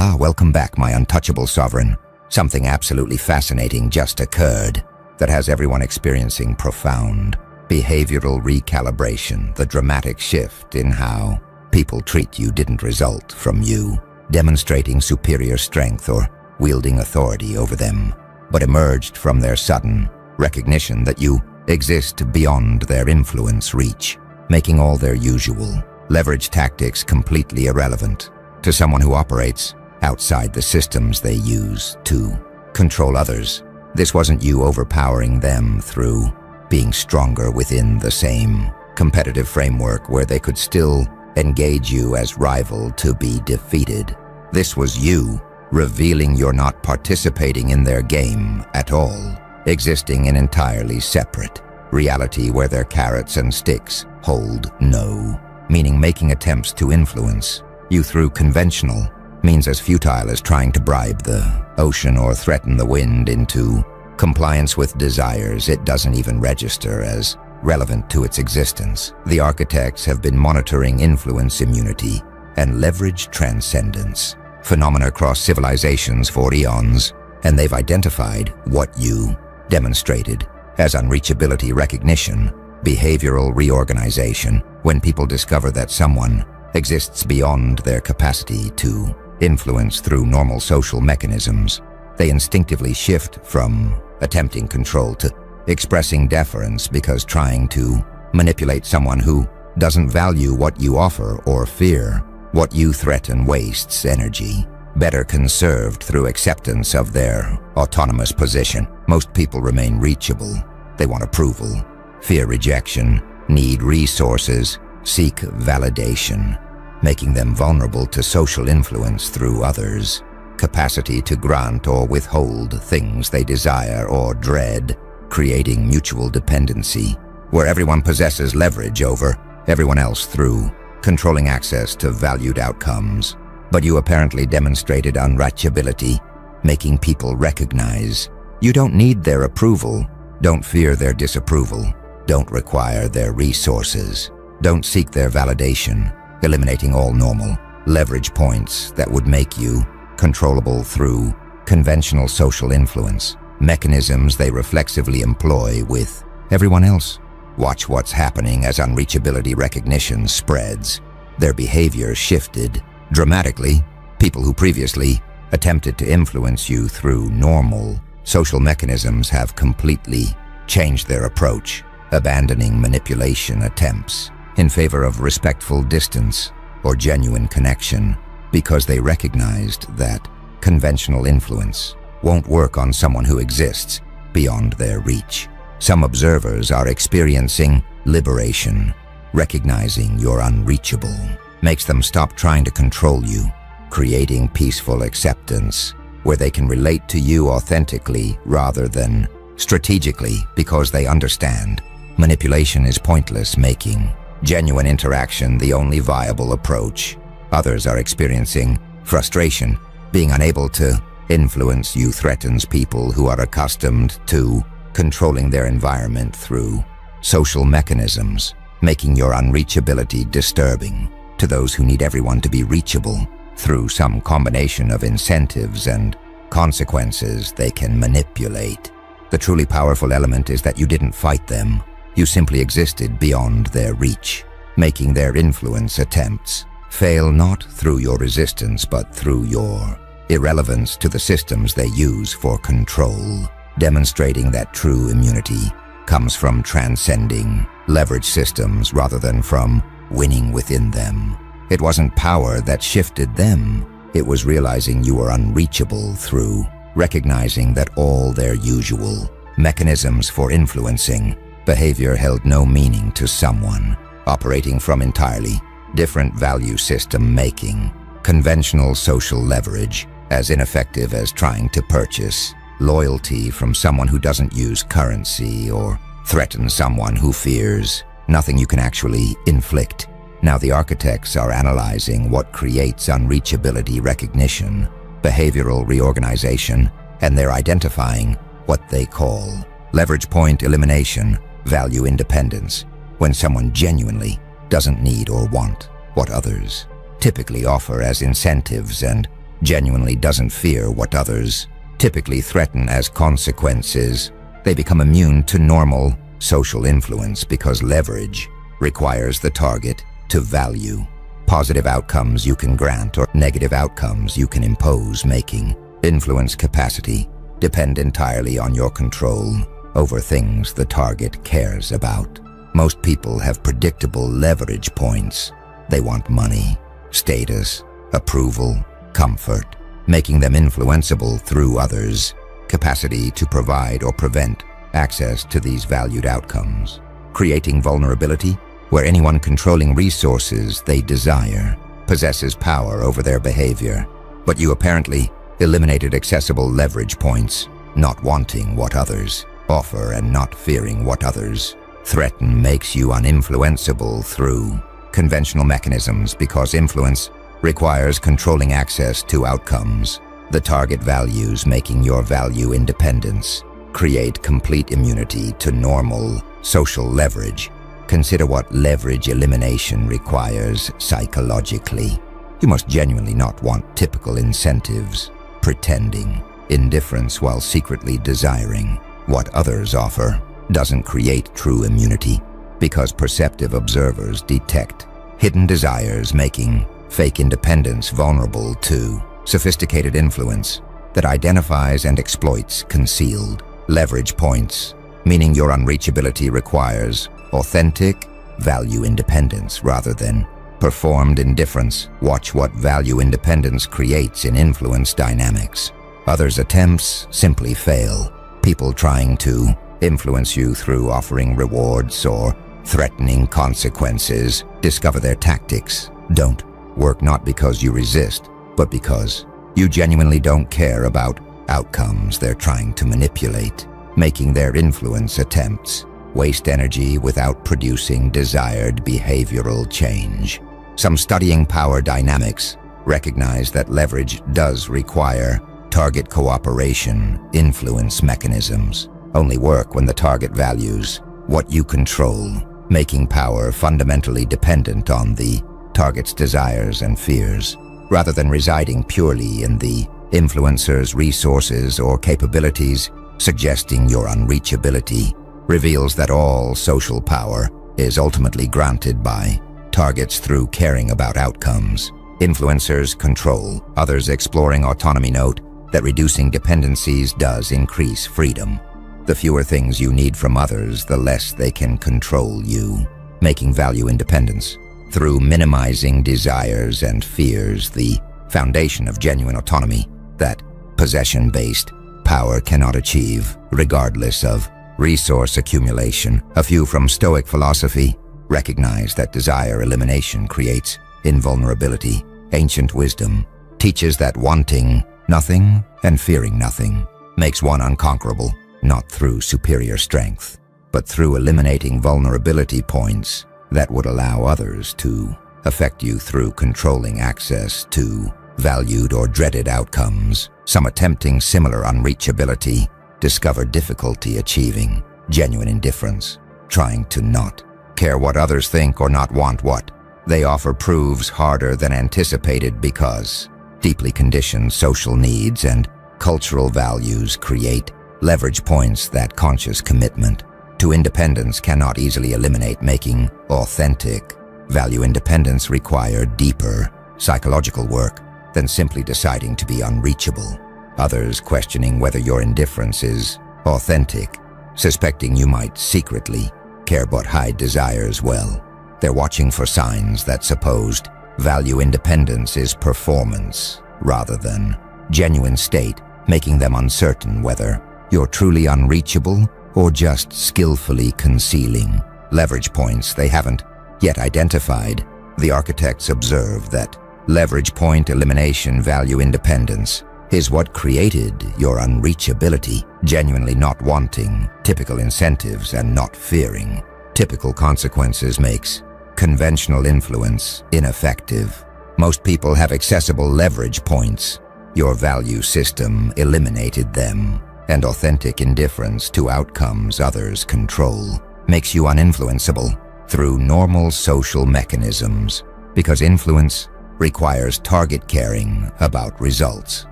Welcome back, my untouchable sovereign. Something absolutely fascinating just occurred that has everyone experiencing profound behavioral recalibration. The dramatic shift in how people treat you didn't result from you demonstrating superior strength or wielding authority over them, but emerged from their sudden recognition that you exist beyond their influence reach, making all their usual leverage tactics completely irrelevant to someone who operates outside the systems they use to control others. This wasn't you overpowering them through being stronger within the same competitive framework where they could still engage you as rival to be defeated. This was you revealing you're not participating in their game at all, existing in entirely separate reality where their carrots and sticks hold no meaning, making attempts to influence you through conventional means as futile as trying to bribe the ocean or threaten the wind into compliance with desires it doesn't even register as relevant to its existence. The architects have been monitoring influence immunity and leverage transcendence phenomena across civilizations for eons, and they've identified what you demonstrated as unreachability recognition, behavioral reorganization. When people discover that someone exists beyond their capacity to influence through normal social mechanisms, they instinctively shift from attempting control to expressing deference, because trying to manipulate someone who doesn't value what you offer or fear what you threaten wastes energy better conserved through acceptance of their autonomous position. Most people remain reachable. They want approval, fear rejection, need resources, seek validation, making them vulnerable to social influence through others' capacity to grant or withhold things they desire or dread, creating mutual dependency, where everyone possesses leverage over everyone else through controlling access to valued outcomes. But you apparently demonstrated unreachability, making people recognize you don't need their approval, don't fear their disapproval, don't require their resources, don't seek their validation, eliminating all normal leverage points that would make you controllable through conventional social influence mechanisms they reflexively employ with everyone else. Watch what's happening as unreachability recognition spreads. Their behavior shifted dramatically. People who previously attempted to influence you through normal social mechanisms have completely changed their approach, abandoning manipulation attempts in favor of respectful distance or genuine connection, because they recognized that conventional influence won't work on someone who exists beyond their reach. Some observers are experiencing liberation. Recognizing you're unreachable makes them stop trying to control you, creating peaceful acceptance where they can relate to you authentically rather than strategically, because they understand manipulation is pointless, making genuine interaction the only viable approach. Others are experiencing frustration. Being unable to influence you threatens people who are accustomed to controlling their environment through social mechanisms, making your unreachability disturbing to those who need everyone to be reachable through some combination of incentives and consequences they can manipulate. The truly powerful element is that you didn't fight them. You simply existed beyond their reach, making their influence attempts fail not through your resistance but through your irrelevance to the systems they use for control, demonstrating that true immunity comes from transcending leverage systems rather than from winning within them. It wasn't power that shifted them. It was realizing you were unreachable through recognizing that all their usual mechanisms for influencing behavior held no meaning to someone operating from entirely different value system, making conventional social leverage as ineffective as trying to purchase loyalty from someone who doesn't use currency or threaten someone who fears nothing you can actually inflict. Now the architects are analyzing what creates unreachability recognition, behavioral reorganization, and they're identifying what they call leverage point elimination, value independence, when someone genuinely doesn't need or want what others typically offer as incentives and genuinely doesn't fear what others typically threaten as consequences. They become immune to normal social influence because leverage requires the target to value positive outcomes you can grant or negative outcomes you can impose, making influence capacity depend entirely on your control over things the target cares about. Most people have predictable leverage points. They want money, status, approval, comfort, making them influenceable through others' capacity to provide or prevent access to these valued outcomes, creating vulnerability where anyone controlling resources they desire possesses power over their behavior. But you apparently eliminated accessible leverage points, not wanting what others offer and not fearing what others threaten makes you uninfluenceable through conventional mechanisms because influence requires controlling access to outcomes the target values, making your value independence create complete immunity to normal social leverage. Consider what leverage elimination requires psychologically. You must genuinely not want typical incentives, pretending indifference while secretly desiring what others offer doesn't create true immunity because perceptive observers detect hidden desires, making fake independence vulnerable to sophisticated influence that identifies and exploits concealed leverage points, meaning your unreachability requires authentic value independence rather than performed indifference. Watch what value independence creates in influence dynamics. Others' attempts simply fail. People trying to influence you through offering rewards or threatening consequences discover their tactics don't work, not because you resist, but because you genuinely don't care about outcomes they're trying to manipulate, making their influence attempts waste energy without producing desired behavioral change. Some studying power dynamics recognize that leverage does require target cooperation. Influence mechanisms only work when the target values what you control, making power fundamentally dependent on the target's desires and fears, rather than residing purely in the influencer's resources or capabilities. Suggesting your unreachability reveals that all social power is ultimately granted by targets through caring about outcomes. Influencers control others, exploring autonomy. Note that reducing dependencies does increase freedom. The fewer things you need from others, the less they can control you, making value independence through minimizing desires and fears the foundation of genuine autonomy that possession-based power cannot achieve, regardless of resource accumulation. A few from Stoic philosophy recognize that desire elimination creates invulnerability. Ancient wisdom teaches that wanting nothing and fearing nothing makes one unconquerable, not through superior strength, but through eliminating vulnerability points that would allow others to affect you through controlling access to valued or dreaded outcomes. Some attempting similar unreachability discover difficulty achieving genuine indifference. Trying to not care what others think or not want what they offer proves harder than anticipated because deeply conditioned social needs and cultural values create leverage points that conscious commitment to independence cannot easily eliminate, making authentic value independence require deeper psychological work than simply deciding to be unreachable. Others questioning whether your indifference is authentic, suspecting you might secretly care but hide desires. Well, they're watching for signs that supposed value independence is performance rather than genuine state, making them uncertain whether you're truly unreachable or just skillfully concealing leverage points they haven't yet identified. The architects observe that leverage point elimination, value independence, is what created your unreachability, genuinely not wanting typical incentives and not fearing typical consequences makes conventional influence ineffective. Most people have accessible leverage points. Your value system eliminated them, and authentic indifference to outcomes others control makes you uninfluenceable through normal social mechanisms, because influence requires target caring about results.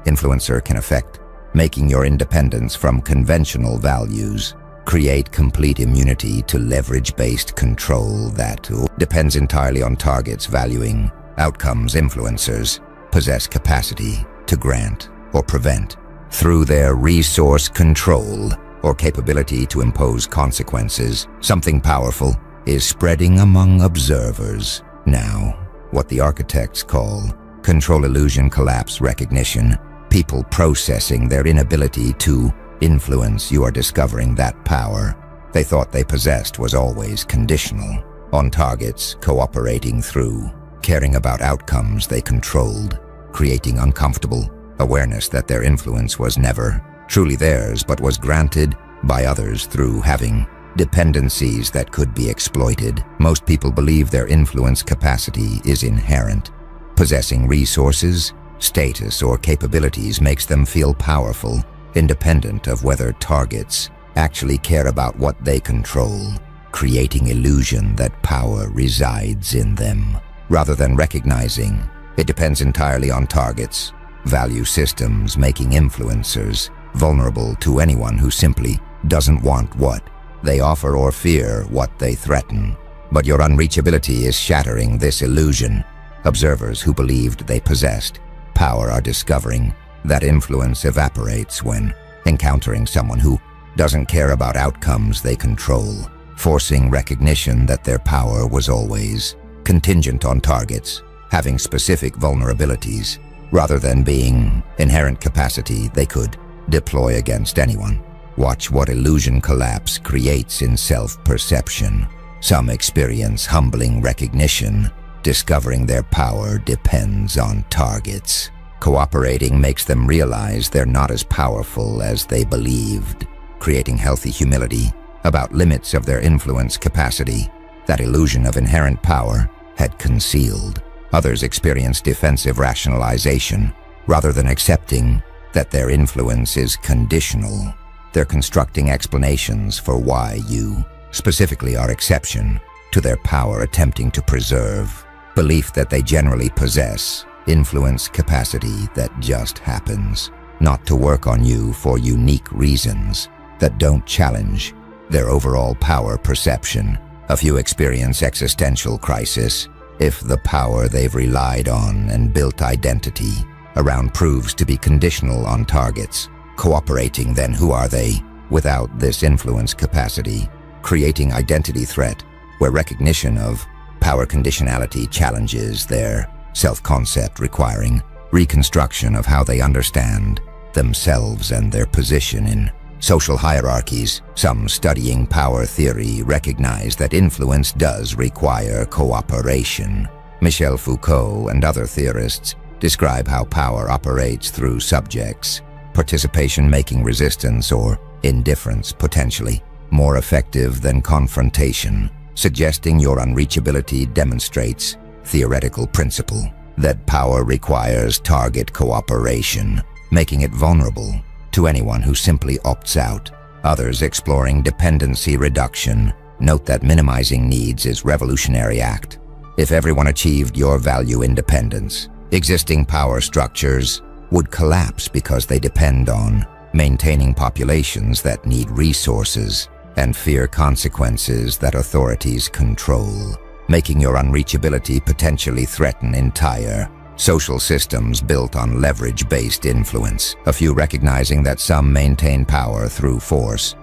Influencer can affect making your independence from conventional values, create complete immunity to leverage-based control that depends entirely on targets valuing outcomes. Influencers possess capacity to grant or prevent through their resource control or capability to impose consequences. Something powerful is spreading among observers. Now, what the architects call control illusion collapse recognition, people processing their inability to influence. You are discovering that power they thought they possessed was always conditional on targets cooperating through caring about outcomes they controlled, creating uncomfortable awareness that their influence was never truly theirs but was granted by others through having dependencies that could be exploited. Most people believe their influence capacity is inherent. Possessing resources, status, or capabilities makes them feel powerful, independent of whether targets actually care about what they control, creating illusion that power resides in them. Rather than recognizing it depends entirely on targets, value systems making influencers vulnerable to anyone who simply doesn't want what they offer or fear what they threaten. But your unreachability is shattering this illusion. Observers who believed they possessed power are discovering that influence evaporates when encountering someone who doesn't care about outcomes they control, forcing recognition that their power was always contingent on targets having specific vulnerabilities, rather than being inherent capacity they could deploy against anyone. Watch what illusion collapse creates in self-perception. Some experience humbling recognition, discovering their power depends on targets. Cooperating makes them realize they're not as powerful as they believed, creating healthy humility about limits of their influence capacity that illusion of inherent power had concealed. Others experience defensive rationalization rather than accepting that their influence is conditional. They're constructing explanations for why you specifically are exception to their power, attempting to preserve belief that they generally possess influence capacity that just happens not to work on you for unique reasons that don't challenge their overall power perception. A few experience existential crisis if the power they've relied on and built identity around proves to be conditional on targets. Cooperating, then who are they without this influence capacity? Creating identity threat where recognition of power conditionality challenges their self-concept, requiring reconstruction of how they understand themselves and their position in social hierarchies. Some studying power theory recognize that influence does require cooperation. Michel Foucault and other theorists describe how power operates through subjects, participation making resistance or indifference potentially more effective than confrontation, suggesting your unreachability demonstrates theoretical principle that power requires target cooperation, making it vulnerable to anyone who simply opts out. Others exploring dependency reduction note that minimizing needs is revolutionary act. If everyone achieved your value independence, existing power structures would collapse because they depend on maintaining populations that need resources and fear consequences that authorities control, making your unreachability potentially threaten entire social systems built on leverage-based influence. A few recognizing that some maintain power through force,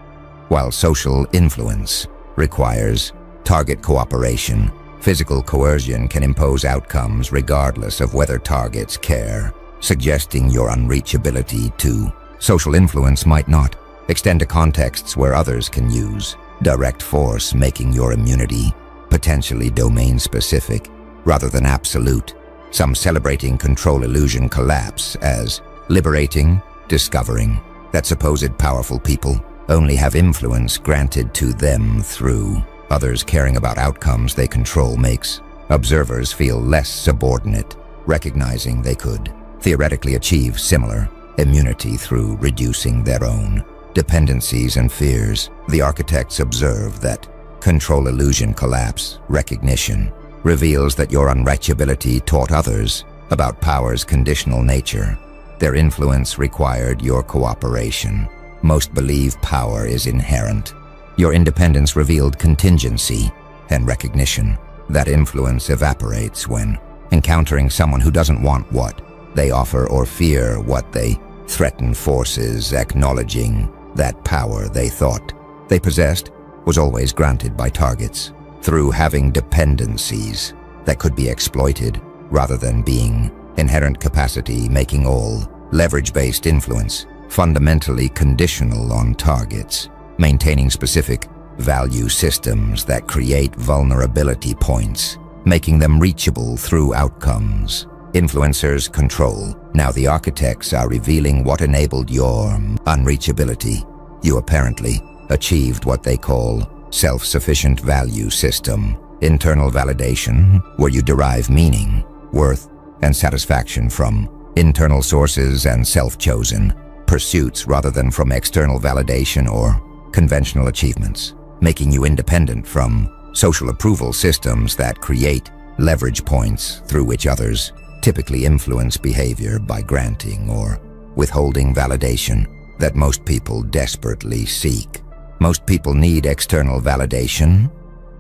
while social influence requires target cooperation. Physical coercion can impose outcomes regardless of whether targets care, suggesting your unreachability to social influence might not extend to contexts where others can use direct force, making your immunity potentially domain-specific rather than absolute. Some celebrating control illusion collapse as liberating, discovering that supposed powerful people only have influence granted to them through others caring about outcomes they control makes observers feel less subordinate, recognizing they could theoretically achieve similar immunity through reducing their own dependencies and fears. The architects observe that control illusion collapse recognition reveals that your unreachability taught others about power's conditional nature. Their influence required your cooperation. Most believe power is inherent. Your independence revealed contingency and recognition. That influence evaporates when encountering someone who doesn't want what they offer or fear what they threaten. Forces acknowledging that power they thought they possessed was always granted by targets through having dependencies that could be exploited rather than being inherent capacity, making all leverage-based influence fundamentally conditional on targets, maintaining specific value systems that create vulnerability points, making them reachable through outcomes. Influencers control. Now the architects are revealing what enabled your unreachability. You apparently achieved what they call self-sufficient value system, internal validation, where you derive meaning, worth, and satisfaction from internal sources and self-chosen pursuits rather than from external validation or conventional achievements, making you independent from social approval systems that create leverage points through which others typically influence behavior by granting or withholding validation that most people desperately seek. Most people need external validation.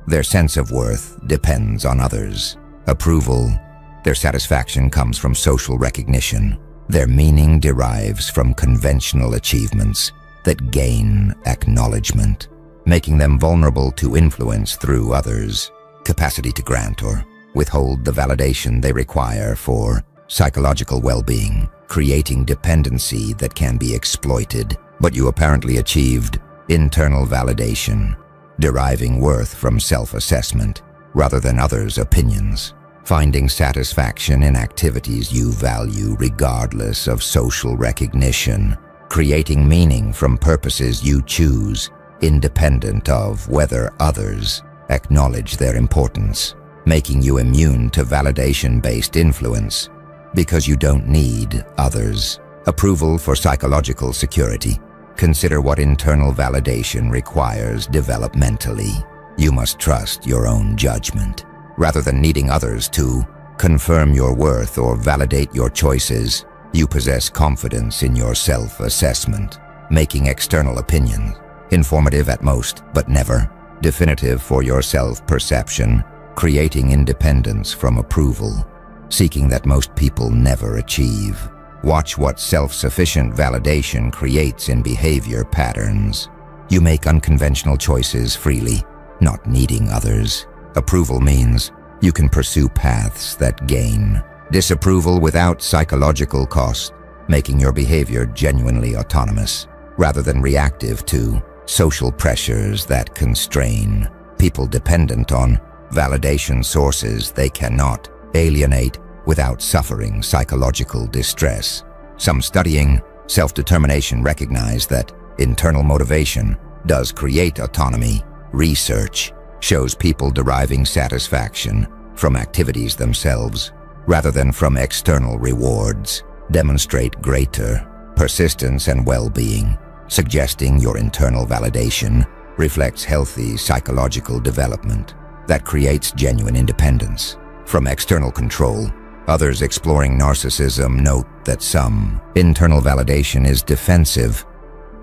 Their sense of worth depends on others' approval. Their satisfaction comes from social recognition. Their meaning derives from conventional achievements that gain acknowledgement, making them vulnerable to influence through others' capacity to grant or withhold the validation they require for psychological well-being, creating dependency that can be exploited. But you apparently achieved internal validation, deriving worth from self-assessment rather than others' opinions, finding satisfaction in activities you value regardless of social recognition, creating meaning from purposes you choose, independent of whether others acknowledge their importance, making you immune to validation-based influence because you don't need others' approval for psychological security. Consider what internal validation requires developmentally. You must trust your own judgment. Rather than needing others to confirm your worth or validate your choices, you possess confidence in your self-assessment, making external opinions informative at most, but never definitive for your self-perception, creating independence from approval, seeking that most people never achieve. Watch what self-sufficient validation creates in behavior patterns. You make unconventional choices freely, not needing others. Approval means you can pursue paths that gain disapproval without psychological cost, making your behavior genuinely autonomous, rather than reactive to social pressures that constrain. People dependent on validation sources they cannot alienate without suffering psychological distress. Some studying self-determination recognize that internal motivation does create autonomy. Research shows people deriving satisfaction from activities themselves rather than from external rewards demonstrate greater persistence and well-being, suggesting your internal validation reflects healthy psychological development that creates genuine independence from external control. Others exploring narcissism note that some internal validation is defensive.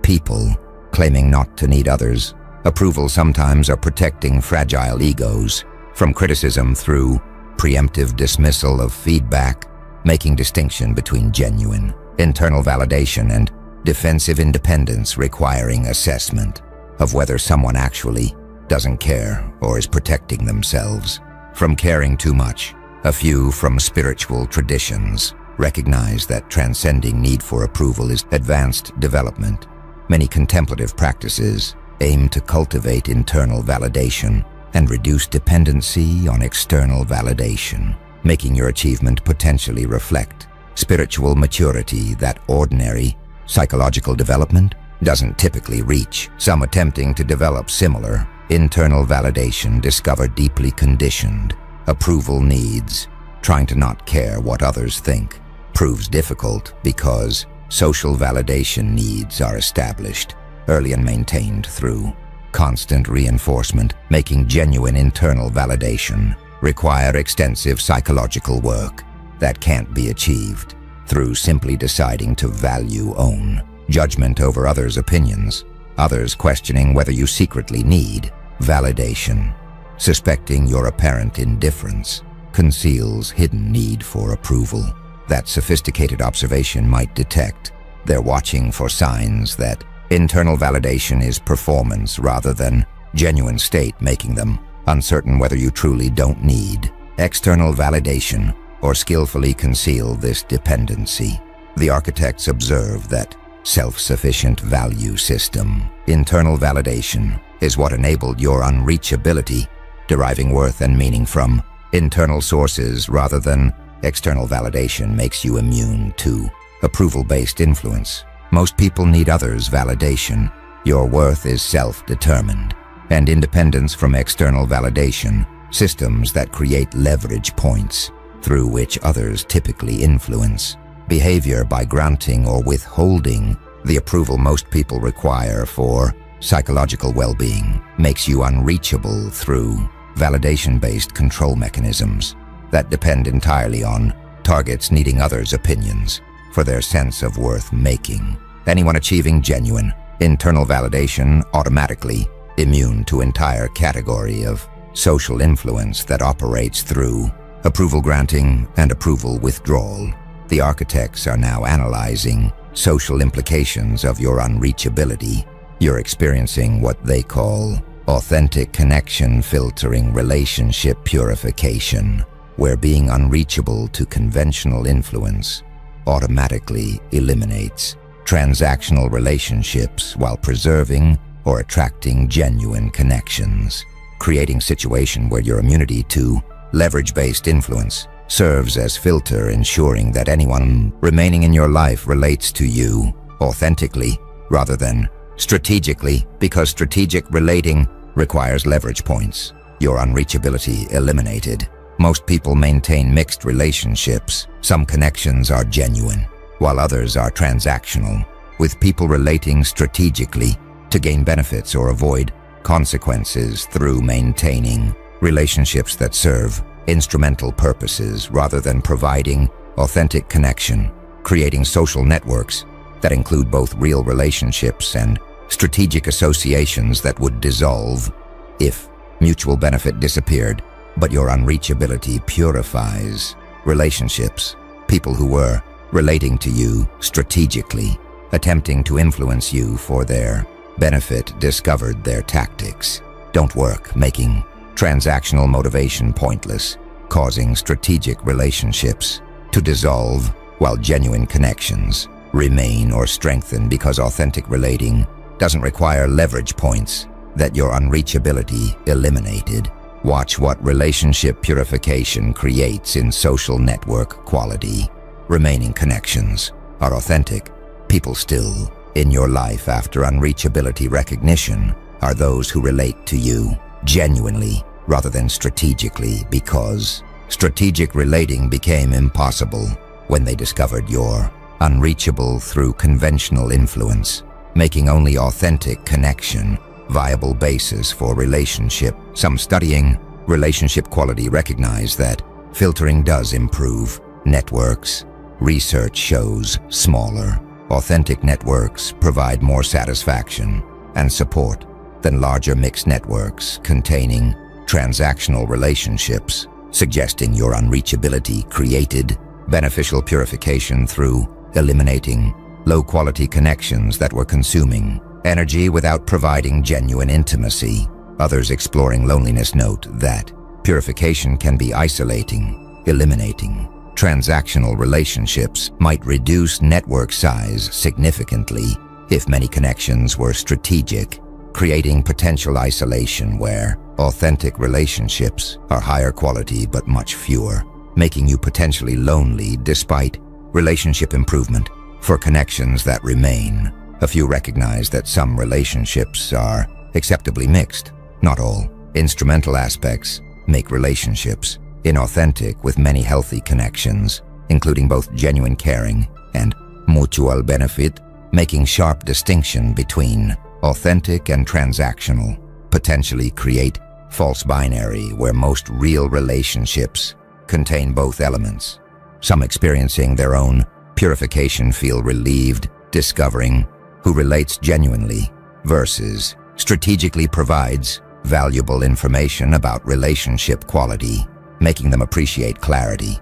People claiming not to need others' approval sometimes are protecting fragile egos from criticism through preemptive dismissal of feedback, making distinction between genuine internal validation and defensive independence requiring assessment of whether someone actually doesn't care or is protecting themselves from caring too much. A few from spiritual traditions recognize that transcending need for approval is advanced development. Many contemplative practices aim to cultivate internal validation and reduce dependency on external validation, making your achievement potentially reflect spiritual maturity that ordinary psychological development doesn't typically reach. Some attempting to develop similar internal validation discover deeply conditioned approval needs. Trying to not care what others think proves difficult because social validation needs are established early and maintained through constant reinforcement, making genuine internal validation require extensive psychological work that can't be achieved through simply deciding to value own judgment over others' opinions, others questioning whether you secretly need validation. Suspecting your apparent indifference conceals hidden need for approval that sophisticated observation might detect. They're watching for signs that internal validation is performance rather than genuine state, making them uncertain whether you truly don't need external validation or skillfully conceal this dependency. The architects observe that self-sufficient value system, internal validation, is what enabled your unreachability, deriving worth and meaning from internal sources rather than external validation makes you immune to approval-based influence. Most people need others' validation. Your worth is self-determined, and independence from external validation, systems that create leverage points through which others typically influence behavior by granting or withholding the approval most people require for psychological well-being, makes you unreachable through validation-based control mechanisms that depend entirely on targets needing others' opinions for their sense of worth-making. Anyone achieving genuine internal validation automatically immune to entire category of social influence that operates through approval granting and approval withdrawal. The architects are now analyzing social implications of your unreachability. You're experiencing what they call authentic connection filtering relationship purification, where being unreachable to conventional influence automatically eliminates transactional relationships while preserving or attracting genuine connections, creating a situation where your immunity to leverage-based influence serves as filter, ensuring that anyone remaining in your life relates to you authentically rather than strategically, because strategic relating requires leverage points. Your unreachability eliminated. Most people maintain mixed relationships. Some connections are genuine, while others are transactional, with people relating strategically to gain benefits or avoid consequences through maintaining relationships that serve instrumental purposes rather than providing authentic connection, creating social networks that include both real relationships and strategic associations that would dissolve if mutual benefit disappeared. But your unreachability purifies relationships. People who were relating to you strategically, attempting to influence you for their benefit, discovered their tactics don't work, making transactional motivation pointless, causing strategic relationships to dissolve while genuine connections remain or strengthen, because authentic relating doesn't require leverage points that your unreachability eliminated. Watch what relationship purification creates in social network quality. Remaining connections are authentic. People still in your life after unreachability recognition are those who relate to you genuinely rather than strategically, because strategic relating became impossible when they discovered you're unreachable through conventional influence, making only authentic connection viable basis for relationship. Some studying relationship quality recognize that filtering does improve networks. Research shows smaller, authentic networks provide more satisfaction and support than larger mixed networks containing transactional relationships, suggesting your unreachability created beneficial purification through eliminating low-quality connections that were consuming energy without providing genuine intimacy. Others exploring loneliness note that purification can be isolating. Eliminating transactional relationships might reduce network size significantly if many connections were strategic, creating potential isolation where authentic relationships are higher quality but much fewer, making you potentially lonely despite relationship improvement. For connections that remain, a few recognize that some relationships are acceptably mixed. Not all. Instrumental aspects make relationships inauthentic, with many healthy connections, including both genuine caring and mutual benefit, making sharp distinction between authentic and transactional, potentially create false binary where most real relationships contain both elements. Some experiencing their own purification feel relieved, discovering who relates genuinely versus strategically provides valuable information about relationship quality, making them appreciate clarity.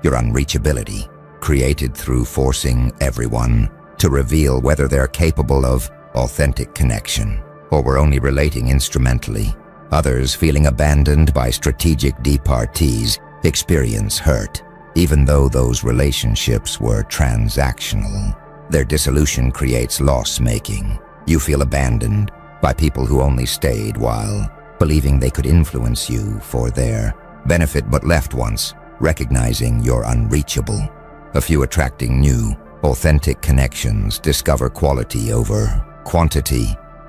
Your unreachability, created through forcing everyone to reveal whether they're capable of authentic connection or were only relating instrumentally. Others, feeling abandoned by strategic departees, experience hurt, even though those relationships were transactional. Their dissolution creates loss-making. You feel abandoned by people who only stayed while believing they could influence you for their benefit but left once recognizing you're unreachable. A few attracting new, authentic connections discover quality over quantity.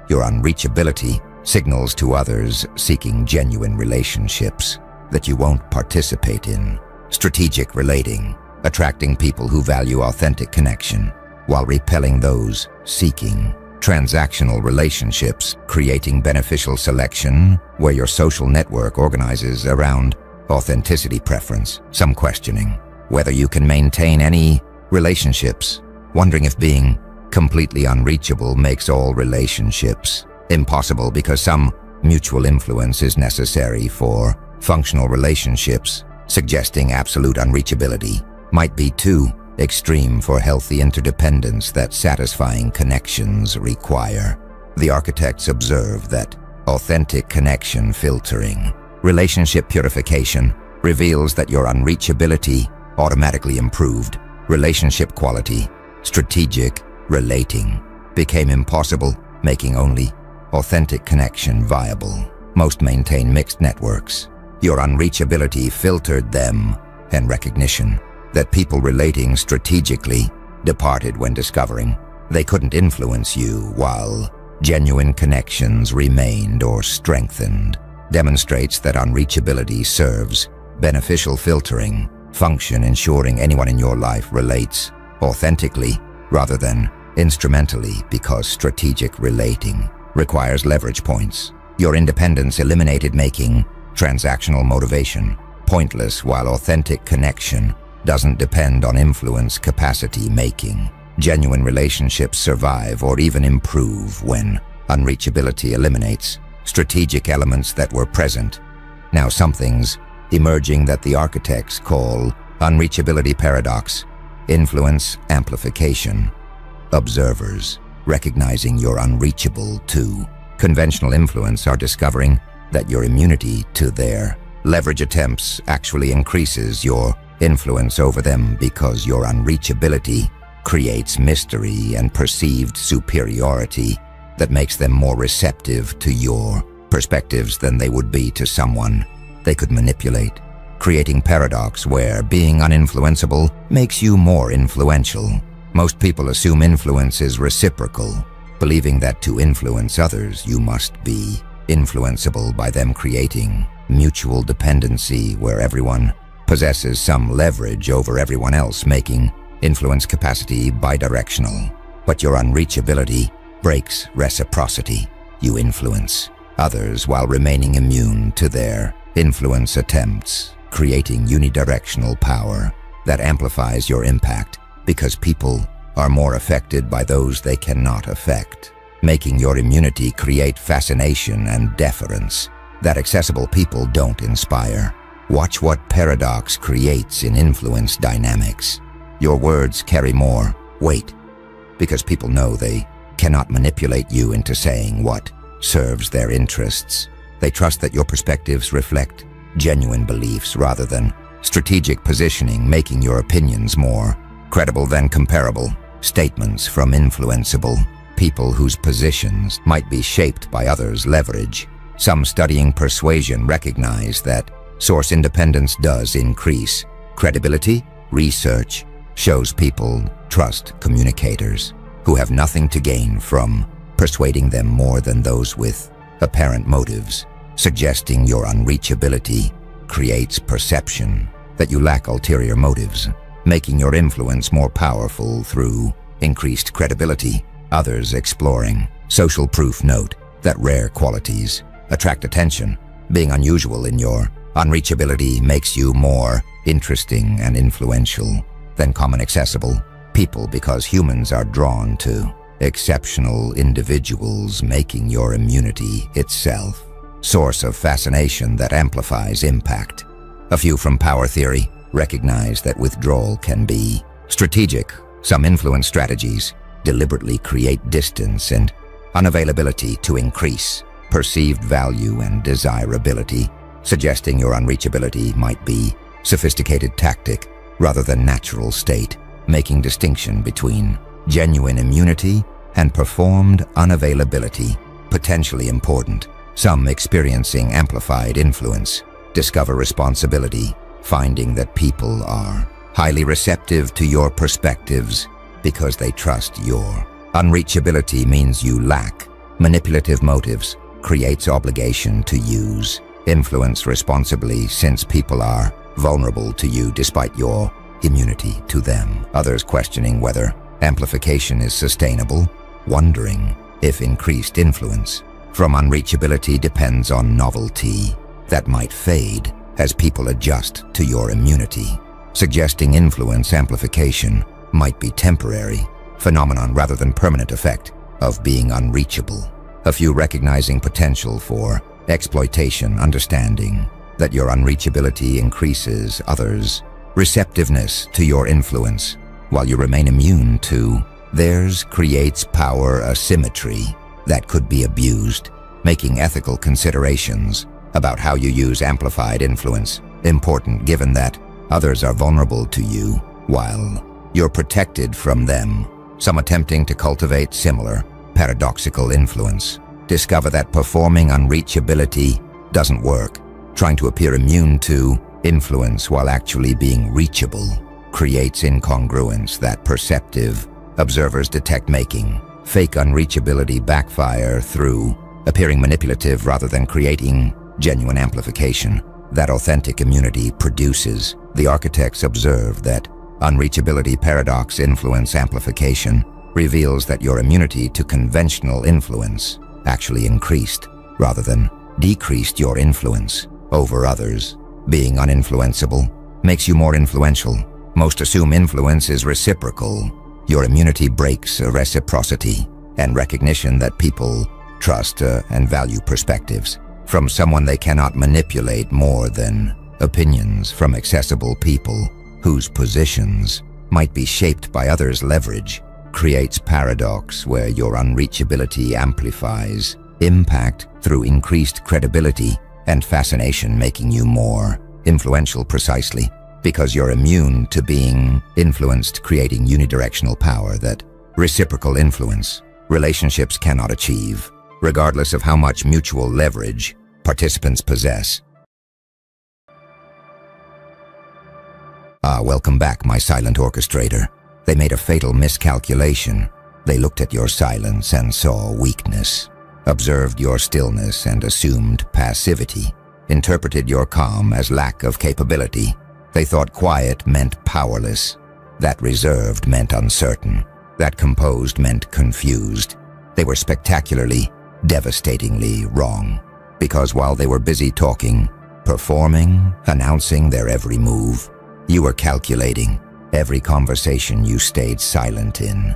Your unreachability signals to others seeking genuine relationships that you won't participate in. Strategic relating, attracting people who value authentic connection while repelling those seeking transactional relationships, creating beneficial selection where your social network organizes around authenticity preference. Some questioning whether you can maintain any relationships, wondering if being completely unreachable makes all relationships impossible because some mutual influence is necessary for functional relationships, suggesting absolute unreachability might be too extreme for healthy interdependence that satisfying connections require. The architects observe that authentic connection filtering, relationship purification, reveals that your unreachability automatically improved. Relationship quality, strategic relating, became impossible, making only authentic connection viable. Most maintain mixed networks. Your unreachability filtered them, and recognition that people relating strategically departed when discovering they couldn't influence you while genuine connections remained or strengthened, demonstrates that unreachability serves beneficial filtering function, ensuring anyone in your life relates authentically rather than instrumentally, because strategic relating requires leverage points. Your independence eliminated making transactional motivation pointless, while authentic connection doesn't depend on influence capacity, making genuine relationships survive or even improve when unreachability eliminates strategic elements that were present. Now something's emerging that the architects call unreachability paradox, influence amplification. Observers, recognizing you're unreachable to conventional influence, are discovering that your immunity to their leverage attempts actually increases your influence over them, because your unreachability creates mystery and perceived superiority that makes them more receptive to your perspectives than they would be to someone they could manipulate, creating paradox where being uninfluenceable makes you more influential. Most people assume influence is reciprocal, believing that to influence others you must be influenceable by them, creating mutual dependency where everyone possesses some leverage over everyone else, making influence capacity bidirectional. But your unreachability breaks reciprocity. You influence others while remaining immune to their influence attempts, creating unidirectional power that amplifies your impact because people are more affected by those they cannot affect, making your immunity create fascination and deference that accessible people don't inspire. Watch what paradox creates in influence dynamics. Your words carry more weight because people know they cannot manipulate you into saying what serves their interests. They trust that your perspectives reflect genuine beliefs rather than strategic positioning, making your opinions more credible than comparable statements from influenceable people whose positions might be shaped by others' leverage. Some studying persuasion recognize that source independence does increase credibility. Research shows people trust communicators who have nothing to gain from persuading them more than those with apparent motives, suggesting your unreachability creates perception that you lack ulterior motives, making your influence more powerful through increased credibility. Others exploring social proof note that rare qualities attract attention Being unusual in your unreachability makes you more interesting and influential than common accessible people, because humans are drawn to exceptional individuals, making your immunity itself source of fascination that amplifies impact. A few from power theory recognize that withdrawal can be strategic. Some influence strategies deliberately create distance and unavailability to increase perceived value and desirability, suggesting your unreachability might be sophisticated tactic rather than natural state, making distinction between genuine immunity and performed unavailability potentially important. Some experiencing amplified influence discover responsibility, finding that people are highly receptive to your perspectives because they trust your unreachability means you lack manipulative motives, creates obligation to use influence responsibly since people are vulnerable to you despite your immunity to them. Others questioning whether amplification is sustainable, wondering if increased influence from unreachability depends on novelty that might fade as people adjust to your immunity, suggesting influence amplification might be temporary phenomenon rather than permanent effect of being unreachable. A few recognizing potential for exploitation, understanding that your unreachability increases others' receptiveness to your influence while you remain immune to theirs, creates power asymmetry that could be abused, making ethical considerations about how you use amplified influence important given that others are vulnerable to you while you're protected from them. Some attempting to cultivate similar paradoxical influence discover that performing unreachability doesn't work. Trying to appear immune to influence while actually being reachable creates incongruence that perceptive observers detect, making fake unreachability backfire through appearing manipulative rather than creating genuine amplification that authentic immunity produces. The architects observe that unreachability paradox influence amplification reveals that your immunity to conventional influence actually increased rather than decreased your influence over others. Being uninfluenceable makes you more influential. Most assume influence is reciprocal. Your immunity breaks a reciprocity and recognition that people trust and value perspectives from someone they cannot manipulate more than opinions from accessible people whose positions might be shaped by others' leverage. Creates paradox where your unreachability amplifies impact through increased credibility and fascination, making you more influential precisely because you're immune to being influenced, creating unidirectional power that reciprocal influence relationships cannot achieve, regardless of how much mutual leverage participants possess. Welcome back, my silent orchestrator. They made a fatal miscalculation. They looked at your silence and saw weakness, observed your stillness and assumed passivity, interpreted your calm as lack of capability. They thought quiet meant powerless, that reserved meant uncertain, that composed meant confused. They were spectacularly, devastatingly wrong, because while they were busy talking, performing, announcing their every move, you were calculating. Every conversation you stayed silent in,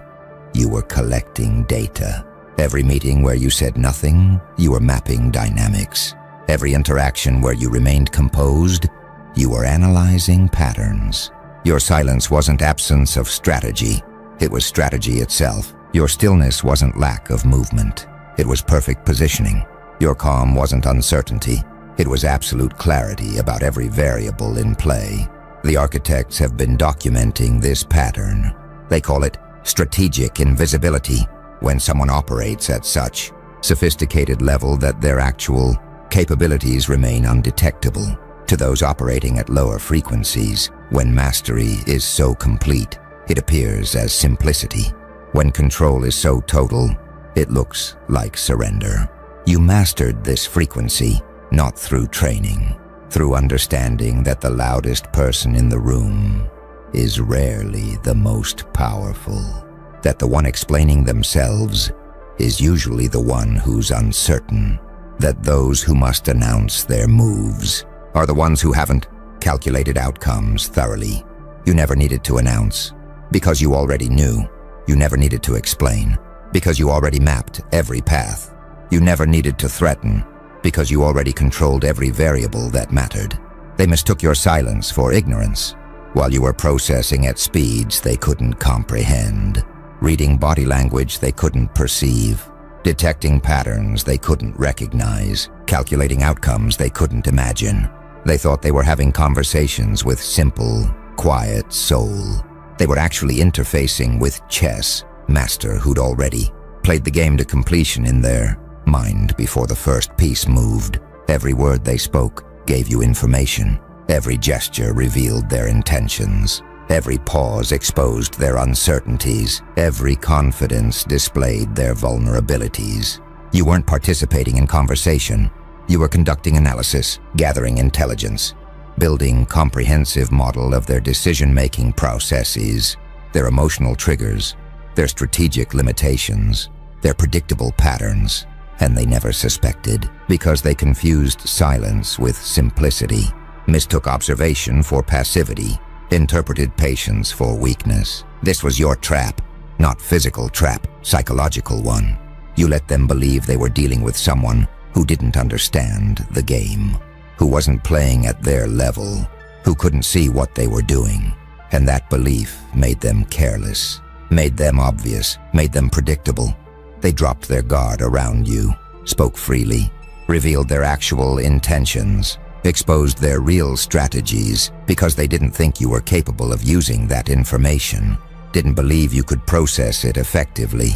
you were collecting data. Every meeting where you said nothing, you were mapping dynamics. Every interaction where you remained composed, you were analyzing patterns. Your silence wasn't absence of strategy, it was strategy itself. Your stillness wasn't lack of movement, it was perfect positioning. Your calm wasn't uncertainty, it was absolute clarity about every variable in play. The architects have been documenting this pattern. They call it strategic invisibility, when someone operates at such sophisticated level that their actual capabilities remain undetectable to those operating at lower frequencies. When mastery is so complete, it appears as simplicity. When control is so total, it looks like surrender. You mastered this frequency, not through training, through understanding that the loudest person in the room is rarely the most powerful, that the one explaining themselves is usually the one who's uncertain, that those who must announce their moves are the ones who haven't calculated outcomes thoroughly. You never needed to announce, because you already knew. You never needed to explain, because you already mapped every path. You never needed to threaten, because you already controlled every variable that mattered. They mistook your silence for ignorance, while you were processing at speeds they couldn't comprehend, reading body language they couldn't perceive, detecting patterns they couldn't recognize, calculating outcomes they couldn't imagine. They thought they were having conversations with simple, quiet soul. They were actually interfacing with chess master who'd already played the game to completion in their mind before the first piece moved. Every word they spoke gave you information. Every gesture revealed their intentions. Every pause exposed their uncertainties. Every confidence displayed their vulnerabilities. You weren't participating in conversation. You were conducting analysis, gathering intelligence, building comprehensive model of their decision-making processes, their emotional triggers, their strategic limitations, their predictable patterns. And they never suspected, because they confused silence with simplicity, mistook observation for passivity, interpreted patience for weakness. This was your trap, not physical trap, psychological one. You let them believe they were dealing with someone who didn't understand the game, who wasn't playing at their level, who couldn't see what they were doing. And that belief made them careless, made them obvious, made them predictable. They dropped their guard around you, spoke freely, revealed their actual intentions, exposed their real strategies because they didn't think you were capable of using that information, didn't believe you could process it effectively,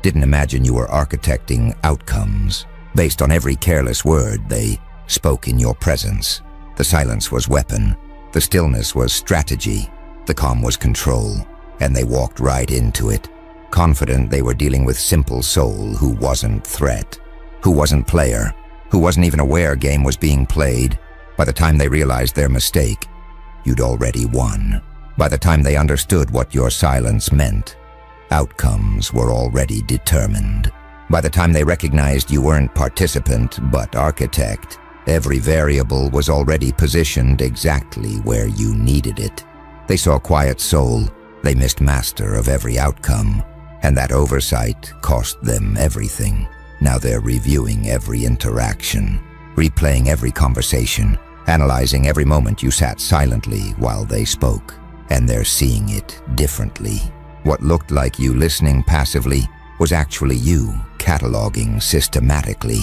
didn't imagine you were architecting outcomes. Based on every careless word, they spoke in your presence. The silence was weapon, the stillness was strategy, the calm was control, and they walked right into it, confident they were dealing with simple soul who wasn't threat, who wasn't player, who wasn't even aware game was being played. By the time they realized their mistake, you'd already won. By the time they understood what your silence meant, outcomes were already determined. By the time they recognized you weren't participant but architect, every variable was already positioned exactly where you needed it. They saw quiet soul, they missed master of every outcome, and that oversight cost them everything. Now they're reviewing every interaction, replaying every conversation, analyzing every moment you sat silently while they spoke, and they're seeing it differently. What looked like you listening passively was actually you cataloging systematically.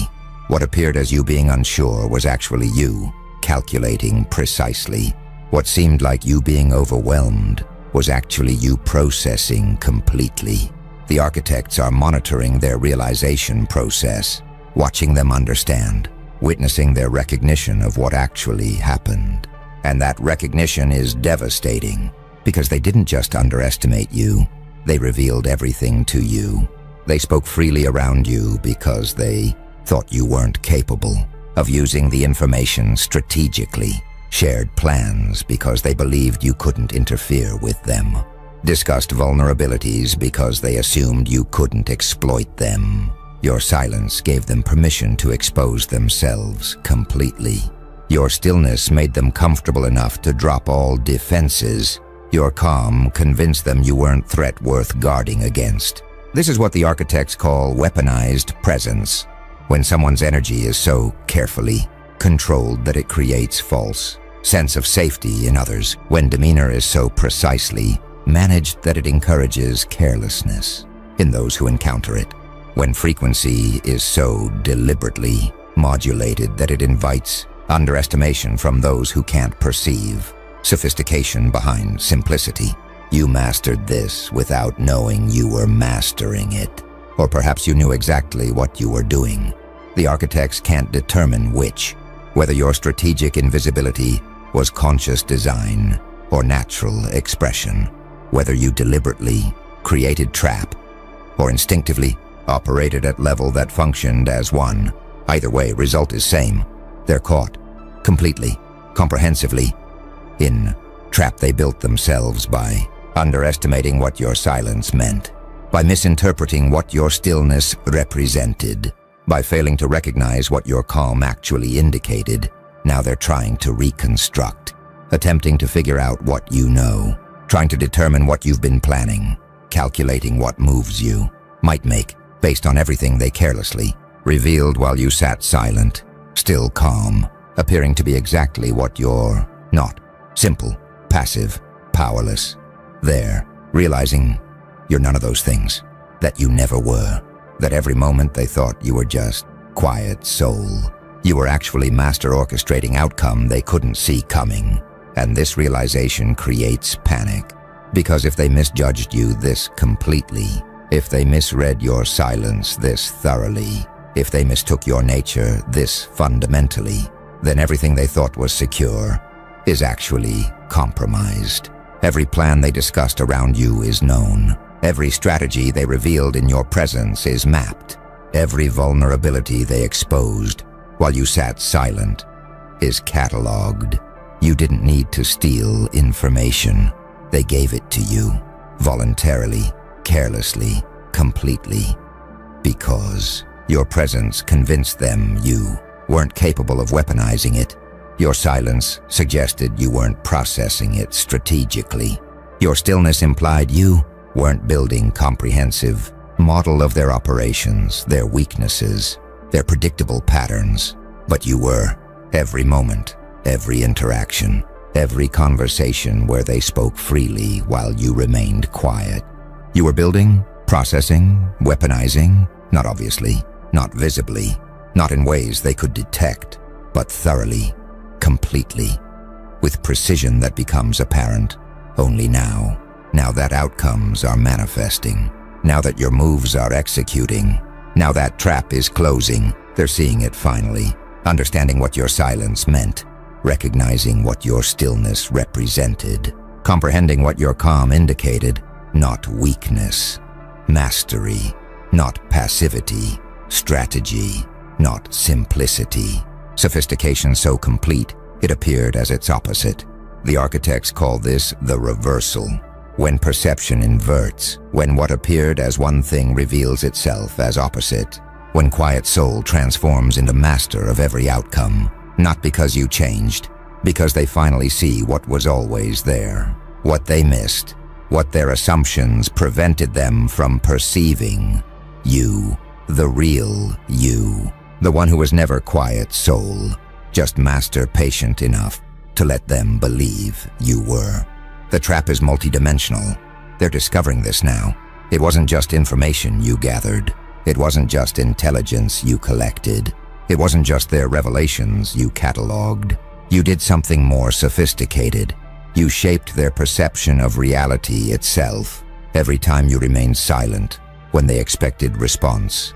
What appeared as you being unsure was actually you calculating precisely. What seemed like you being overwhelmed was actually you processing completely. The architects are monitoring their realization process, watching them understand, witnessing their recognition of what actually happened. And that recognition is devastating, because they didn't just underestimate you, they revealed everything to you. They spoke freely around you because they thought you weren't capable of using the information strategically, shared plans because they believed you couldn't interfere with them, discussed vulnerabilities because they assumed you couldn't exploit them. Your silence gave them permission to expose themselves completely. Your stillness made them comfortable enough to drop all defenses. Your calm convinced them you weren't threat worth guarding against. This is what the architects call weaponized presence, when someone's energy is so carefully controlled that it creates false sense of safety in others, when demeanor is so precisely managed that it encourages carelessness in those who encounter it, when frequency is so deliberately modulated that it invites underestimation from those who can't perceive sophistication behind simplicity. You mastered this without knowing you were mastering it. Or perhaps you knew exactly what you were doing. The architects can't determine which, whether your strategic invisibility was conscious design or natural expression, whether you deliberately created trap or instinctively operated at level that functioned as one. Either way, result is same. They're caught, completely, comprehensively, in trap they built themselves by underestimating what your silence meant, by misinterpreting what your stillness represented, By failing to recognize what your calm actually indicated, now they're trying to reconstruct, attempting to figure out what you know, trying to determine what you've been planning, calculating what moves you might make based on everything they carelessly revealed while you sat silent, still calm, appearing to be exactly what you're not. Simple, passive, powerless. There, realizing you're none of those things, that you never were, that every moment they thought you were just quiet soul. You were actually master orchestrating outcome they couldn't see coming. And this realization creates panic. Because if they misjudged you this completely, if they misread your silence this thoroughly, if they mistook your nature this fundamentally, then everything they thought was secure is actually compromised. Every plan they discussed around you is known. Every strategy they revealed in your presence is mapped. Every vulnerability they exposed while you sat silent is cataloged. You didn't need to steal information. They gave it to you, voluntarily, carelessly, completely, because your presence convinced them you weren't capable of weaponizing it. Your silence suggested you weren't processing it strategically. Your stillness implied you weren't building comprehensive model of their operations, their weaknesses, their predictable patterns, but you were. Every moment, every interaction, every conversation where they spoke freely while you remained quiet. You were building, processing, weaponizing, not obviously, not visibly, not in ways they could detect, but thoroughly, completely, with precision that becomes apparent only now. Now that outcomes are manifesting, now that your moves are executing, now that trap is closing, they're seeing it finally, understanding what your silence meant, recognizing what your stillness represented, comprehending what your calm indicated, not weakness, mastery, not passivity, strategy, not simplicity. Sophistication so complete, it appeared as its opposite. The architects call this the reversal. When perception inverts, when what appeared as one thing reveals itself as opposite, when quiet soul transforms into master of every outcome, not because you changed, because they finally see what was always there, what they missed, what their assumptions prevented them from perceiving. You, the real you, the one who was never quiet soul, just master patient enough to let them believe you were. The trap is multidimensional. They're discovering this now. It wasn't just information you gathered. It wasn't just intelligence you collected. It wasn't just their revelations you cataloged. You did something more sophisticated. You shaped their perception of reality itself. Every time you remained silent when they expected response,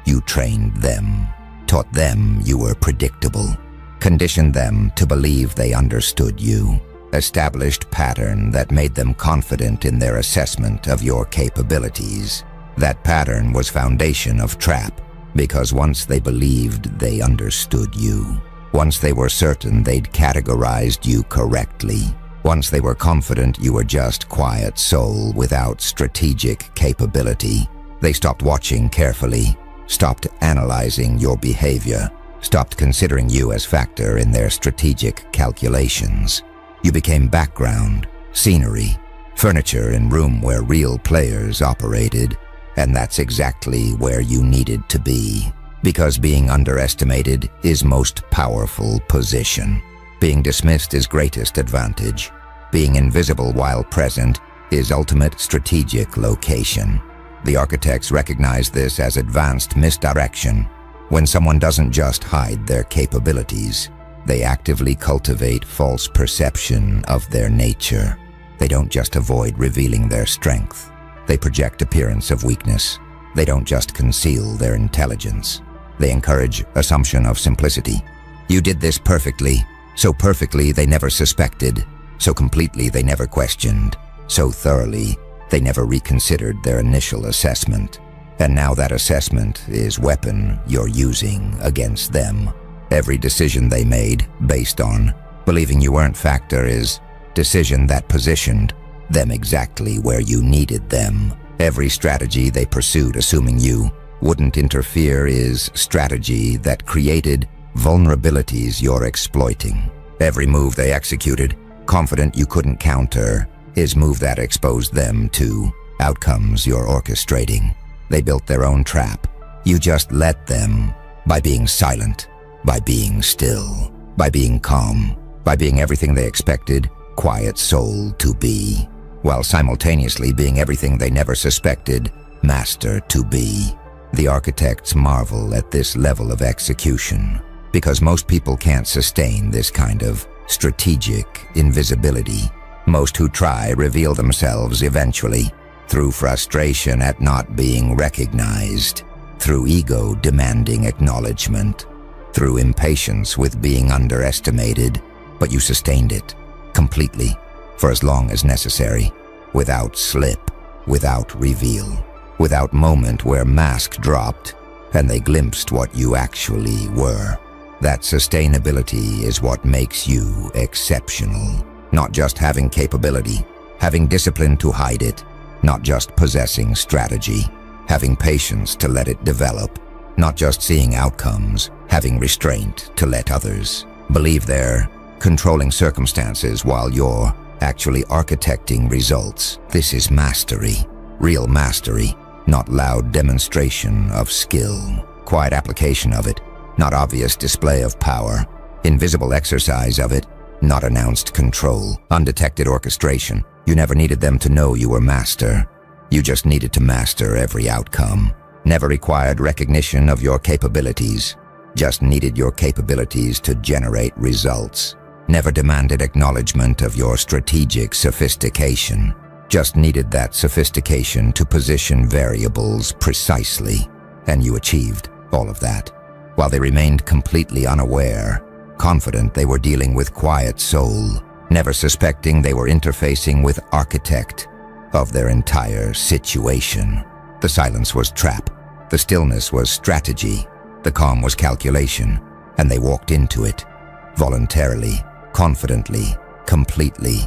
you trained them, taught them you were predictable, conditioned them to believe they understood you, established pattern that made them confident in their assessment of your capabilities. That pattern was foundation of trap, because once they believed they understood you, once they were certain they'd categorized you correctly, once they were confident you were just quiet soul without strategic capability, they stopped watching carefully, stopped analyzing your behavior, stopped considering you as factor in their strategic calculations. You became background, scenery, furniture in room where real players operated, and that's exactly where you needed to be. Because being underestimated is most powerful position. Being dismissed is greatest advantage. Being invisible while present is ultimate strategic location. The architects recognize this as advanced misdirection. When someone doesn't just hide their capabilities, they actively cultivate false perception of their nature. They don't just avoid revealing their strength. They project appearance of weakness. They don't just conceal their intelligence. They encourage assumption of simplicity. You did this perfectly, so perfectly they never suspected, so completely they never questioned, so thoroughly they never reconsidered their initial assessment. And now that assessment is weapon you're using against them. Every decision they made based on believing you weren't factor is decision that positioned them exactly where you needed them. Every strategy they pursued assuming you wouldn't interfere is strategy that created vulnerabilities you're exploiting. Every move they executed, confident you couldn't counter, is move that exposed them to outcomes you're orchestrating. They built their own trap. You just let them, by being silent, by being still, by being calm, by being everything they expected quiet soul to be, while simultaneously being everything they never suspected master to be. The architects marvel at this level of execution, because most people can't sustain this kind of strategic invisibility. Most who try reveal themselves eventually, through frustration at not being recognized, through ego demanding acknowledgement, through impatience with being underestimated. But you sustained it, completely, for as long as necessary, without slip, without reveal, without moment where mask dropped and they glimpsed what you actually were. That sustainability is what makes you exceptional. Not just having capability, having discipline to hide it, not just possessing strategy, having patience to let it develop, not just seeing outcomes, having restraint to let others believe they're controlling circumstances while you're actually architecting results. This is mastery, real mastery, not loud demonstration of skill, quiet application of it, not obvious display of power, invisible exercise of it, not announced control, undetected orchestration. You never needed them to know you were master. You just needed to master every outcome. Never required recognition of your capabilities, just needed your capabilities to generate results. Never demanded acknowledgement of your strategic sophistication, just needed that sophistication to position variables precisely. And you achieved all of that, while they remained completely unaware, confident they were dealing with quiet soul, never suspecting they were interfacing with architect of their entire situation. The silence was trap, the stillness was strategy, the calm was calculation, and they walked into it, voluntarily, confidently, completely,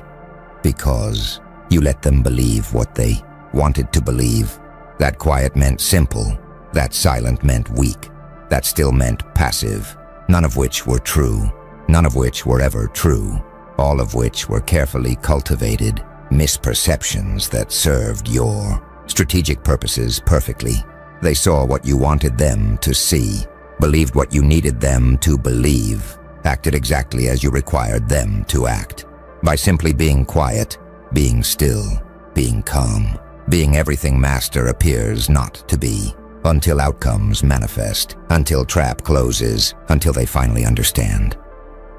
because you let them believe what they wanted to believe. That quiet meant simple, that silent meant weak, that still meant passive, none of which were true, none of which were ever true, all of which were carefully cultivated misperceptions that served your strategic purposes perfectly. They saw what you wanted them to see, believed what you needed them to believe, acted exactly as you required them to act. By simply being quiet, being still, being calm, being everything master appears not to be, until outcomes manifest, until trap closes, until they finally understand.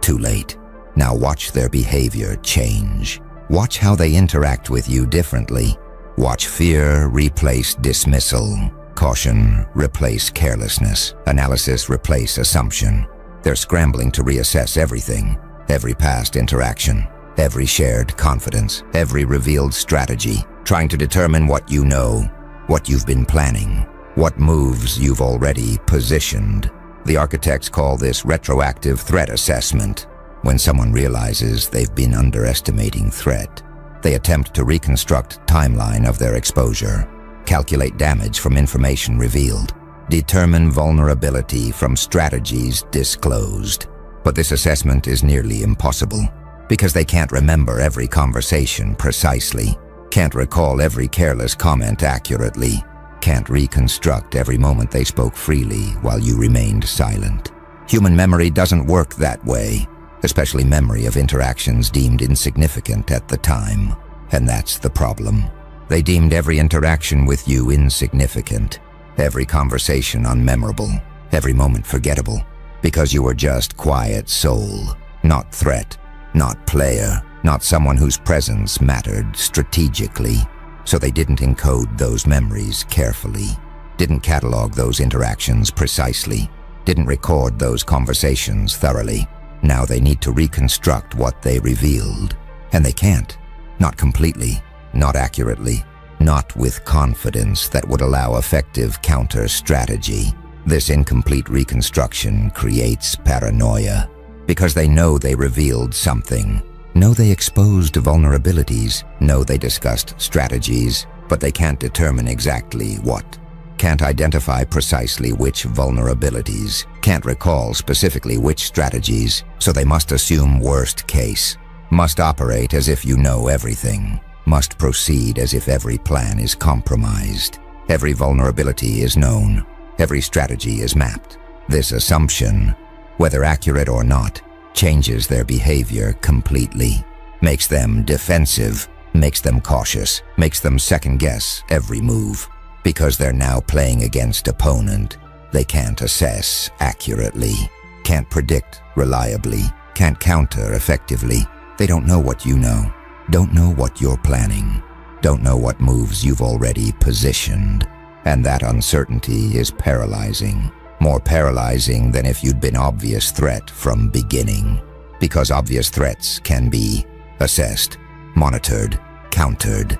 Too late. Now watch their behavior change. Watch how they interact with you differently. Watch fear replace dismissal, caution replace carelessness, analysis replace assumption. They're scrambling to reassess everything, every past interaction, every shared confidence, every revealed strategy, trying to determine what you know, what you've been planning, what moves you've already positioned. The architects call this retroactive threat assessment. When someone realizes they've been underestimating threat, they attempt to reconstruct timeline of their exposure, calculate damage from information revealed, determine vulnerability from strategies disclosed. But this assessment is nearly impossible, because they can't remember every conversation precisely, can't recall every careless comment accurately, can't reconstruct every moment they spoke freely while you remained silent. Human memory doesn't work that way, especially memory of interactions deemed insignificant at the time. And that's the problem. They deemed every interaction with you insignificant, every conversation unmemorable, every moment forgettable, because you were just quiet soul, not threat, not player, not someone whose presence mattered strategically. So they didn't encode those memories carefully, didn't catalog those interactions precisely, didn't record those conversations thoroughly. Now they need to reconstruct what they revealed, and they can't. Not completely, not accurately, not with confidence that would allow effective counter-strategy. This incomplete reconstruction creates paranoia, because they know they revealed something, know they exposed vulnerabilities, know they discussed strategies, but they can't determine exactly what. can't identify precisely which vulnerabilities, can't recall specifically which strategies, so they must assume worst case, must operate as if you know everything, must proceed as if every plan is compromised. Every vulnerability is known, every strategy is mapped. This assumption, whether accurate or not, changes their behavior completely, makes them defensive, makes them cautious, makes them second-guess every move. Because they're now playing against opponent, they can't assess accurately, can't predict reliably, can't counter effectively. They don't know what you know, don't know what you're planning, don't know what moves you've already positioned. And that uncertainty is paralyzing. More paralyzing than if you'd been obvious threat from beginning. Because obvious threats can be assessed, monitored, countered.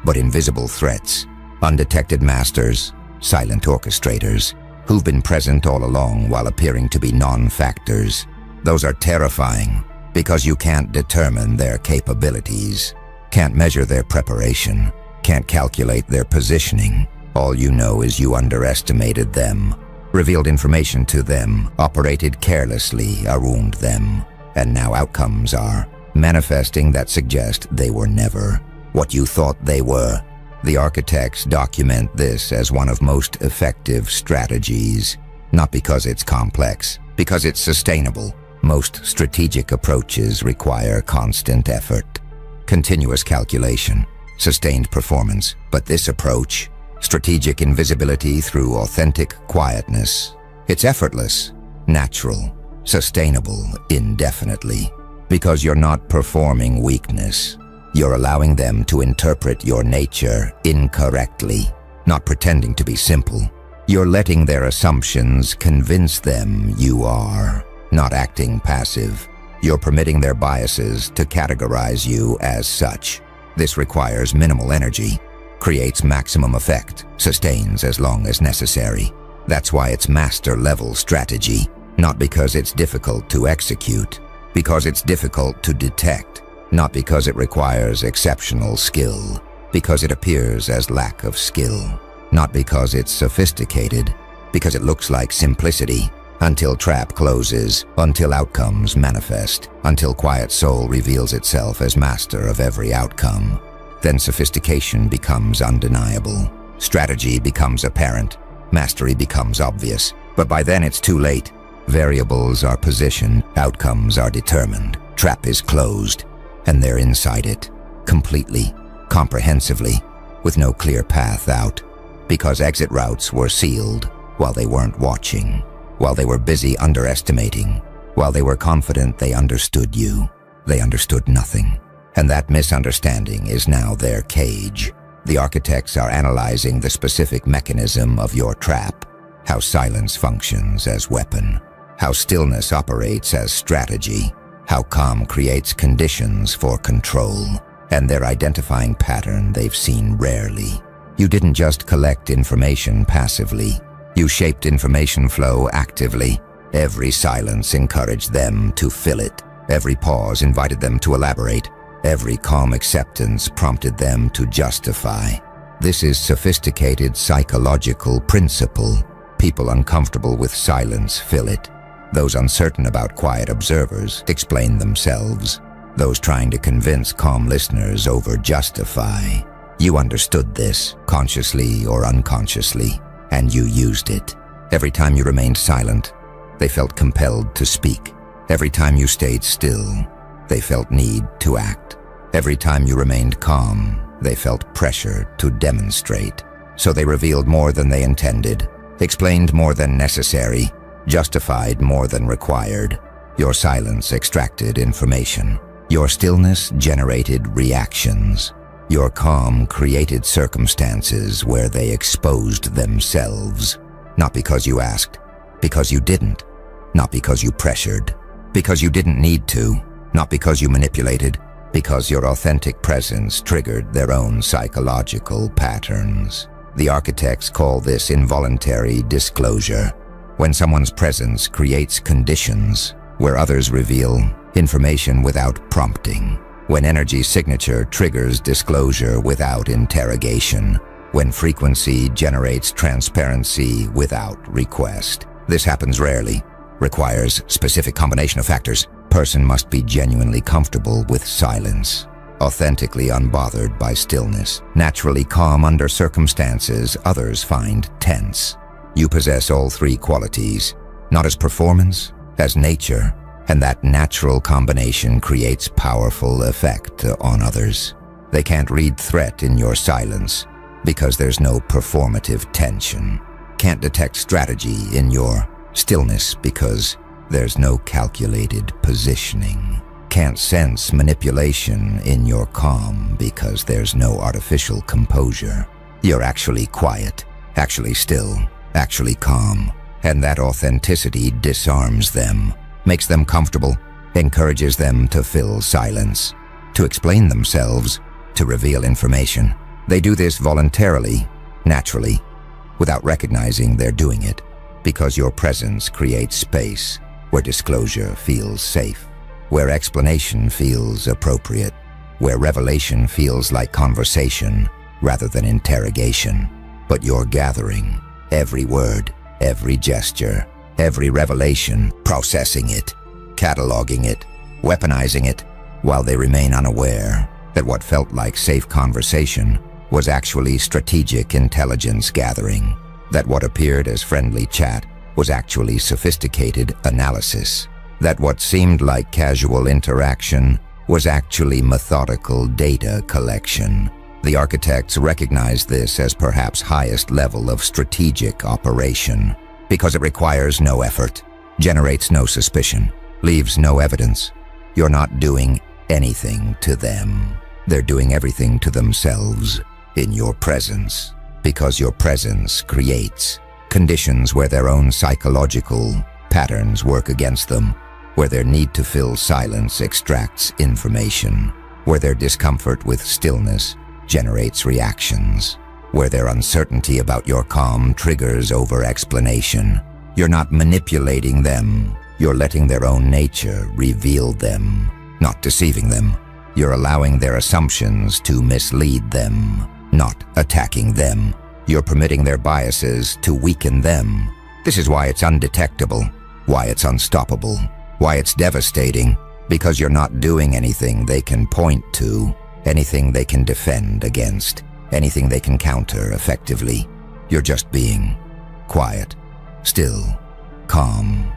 But invisible threats, undetected masters, silent orchestrators, who've been present all along while appearing to be non-factors. Those are terrifying because you can't determine their capabilities, can't measure their preparation, can't calculate their positioning. All you know is you underestimated them, revealed information to them, operated carelessly, around them. And now outcomes are manifesting that suggest they were never what you thought they were. The architects document this as one of most effective strategies, not because it's complex, because it's sustainable. Most strategic approaches require constant effort, continuous calculation, sustained performance. But this approach, strategic invisibility through authentic quietness, it's effortless, natural, sustainable indefinitely. Because you're not performing weakness. You're allowing them to interpret your nature incorrectly, not pretending to be simple. You're letting their assumptions convince them you are, not acting passive. You're permitting their biases to categorize you as such. This requires minimal energy, creates maximum effect, sustains as long as necessary. That's why it's master-level strategy, not because it's difficult to execute, because it's difficult to detect. Not because it requires exceptional skill, because it appears as lack of skill. Not because it's sophisticated, because it looks like simplicity. Until trap closes, until outcomes manifest, until quiet soul reveals itself as master of every outcome. Then sophistication becomes undeniable. Strategy becomes apparent. Mastery becomes obvious. But by then it's too late. Variables are positioned, outcomes are determined. Trap is closed. And they're inside it, completely, comprehensively, with no clear path out, because exit routes were sealed while they weren't watching, while they were busy underestimating, while they were confident they understood you. They understood nothing, and that misunderstanding is now their cage. The architects are analyzing the specific mechanism of your trap, how silence functions as weapon, how stillness operates as strategy, how calm creates conditions for control, and they're identifying pattern they've seen rarely. You didn't just collect information passively. You shaped information flow actively. Every silence encouraged them to fill it. Every pause invited them to elaborate. Every calm acceptance prompted them to justify. This is sophisticated psychological principle. People uncomfortable with silence fill it. Those uncertain about quiet observers explain themselves. Those trying to convince calm listeners over-justify. You understood this, consciously or unconsciously, and you used it. Every time you remained silent, they felt compelled to speak. Every time you stayed still, they felt need to act. Every time you remained calm, they felt pressure to demonstrate. So they revealed more than they intended, explained more than necessary, justified more than required. Your silence extracted information. Your stillness generated reactions. Your calm created circumstances where they exposed themselves. Not because you asked, because you didn't. Not because you pressured, because you didn't need to. Not because you manipulated, because your authentic presence triggered their own psychological patterns. The architects call this involuntary disclosure. When someone's presence creates conditions where others reveal information without prompting. When energy signature triggers disclosure without interrogation. when frequency generates transparency without request. This happens rarely, requires specific combination of factors. Person must be genuinely comfortable with silence, authentically unbothered by stillness, naturally calm under circumstances others find tense. You possess all three qualities, not as performance, as nature, and that natural combination creates powerful effect on others. They can't read threat in your silence because there's no performative tension. Can't detect strategy in your stillness because there's no calculated positioning. Can't sense manipulation in your calm because there's no artificial composure. You're actually quiet, actually still, actually calm, and that authenticity disarms them, makes them comfortable, encourages them to fill silence, to explain themselves, to reveal information. They do this voluntarily, naturally, without recognizing they're doing it, because your presence creates space where disclosure feels safe, where explanation feels appropriate, where revelation feels like conversation rather than interrogation. But you're gathering every word, every gesture, every revelation, processing it, cataloging it, weaponizing it, while they remain unaware that what felt like safe conversation was actually strategic intelligence gathering, that what appeared as friendly chat was actually sophisticated analysis, that what seemed like casual interaction was actually methodical data collection. The architects recognized this as perhaps highest level of strategic operation because it requires no effort, generates no suspicion, leaves no evidence. You're not doing anything to them. They're doing everything to themselves in your presence, because your presence creates conditions where their own psychological patterns work against them, where their need to fill silence extracts information, where their discomfort with stillness generates reactions, where their uncertainty about your calm triggers over-explanation. You're not manipulating them, you're letting their own nature reveal them, not deceiving them. You're allowing their assumptions to mislead them, not attacking them. You're permitting their biases to weaken them. This is why it's undetectable, why it's unstoppable, why it's devastating, because you're not doing anything they can point to, anything they can defend against, anything they can counter effectively. You're just being quiet, still, calm,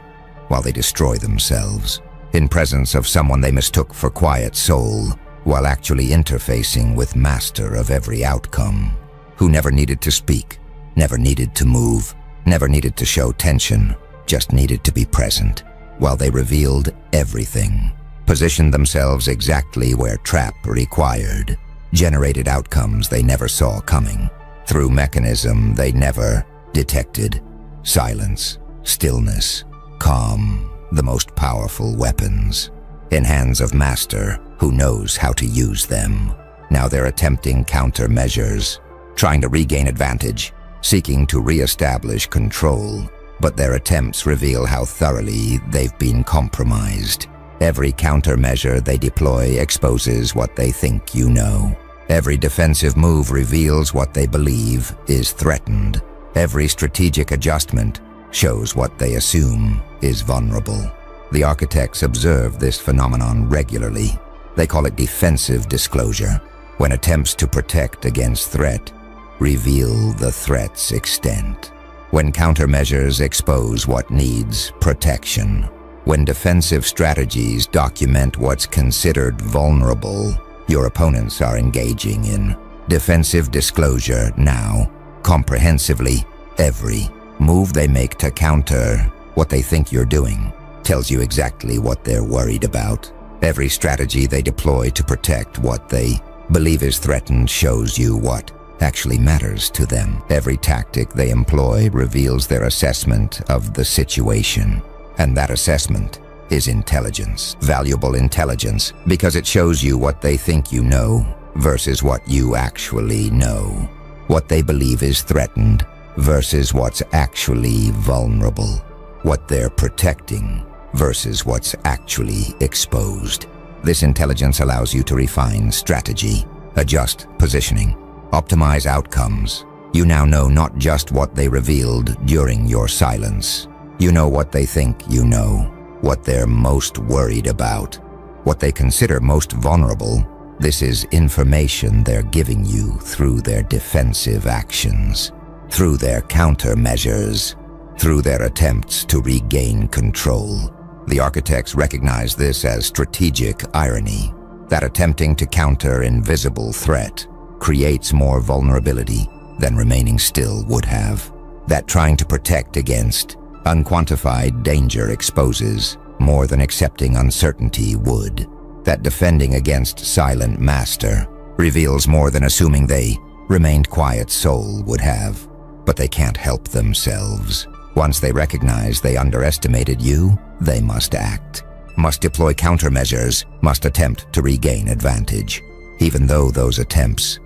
while they destroy themselves, in presence of someone they mistook for quiet soul, while actually interfacing with master of every outcome, who never needed to speak, never needed to move, never needed to show tension, just needed to be present, while they revealed everything, positioned themselves exactly where trap required, generated outcomes they never saw coming, through mechanism they never detected. Silence, stillness, calm, the most powerful weapons, in hands of master who knows how to use them. Now they're attempting countermeasures, trying to regain advantage, seeking to re-establish control, but their attempts reveal how thoroughly they've been compromised. Every countermeasure they deploy exposes what they think you know. Every defensive move reveals what they believe is threatened. Every strategic adjustment shows what they assume is vulnerable. The architects observe this phenomenon regularly. They call it defensive disclosure, when attempts to protect against threat reveal the threat's extent. When countermeasures expose what needs protection. When defensive strategies document what's considered vulnerable, your opponents are engaging in defensive disclosure now, comprehensively. Every move they make to counter what they think you're doing tells you exactly what they're worried about. Every strategy they deploy to protect what they believe is threatened shows you what actually matters to them. Every tactic they employ reveals their assessment of the situation. And that assessment is intelligence, valuable intelligence, because it shows you what they think you know versus what you actually know, what they believe is threatened versus what's actually vulnerable, what they're protecting versus what's actually exposed. This intelligence allows you to refine strategy, adjust positioning, optimize outcomes. You now know not just what they revealed during your silence. You know what they think you know, what they're most worried about, what they consider most vulnerable. This is information they're giving you through their defensive actions, through their countermeasures, through their attempts to regain control. The architects recognize this as strategic irony, that attempting to counter invisible threat creates more vulnerability than remaining still would have, that trying to protect against unquantified danger exposes more than accepting uncertainty would, that defending against silent master reveals more than assuming they remained quiet soul would have. But they can't help themselves. Once they recognize they underestimated you, they must act, must deploy countermeasures, must attempt to regain advantage, even though those attempts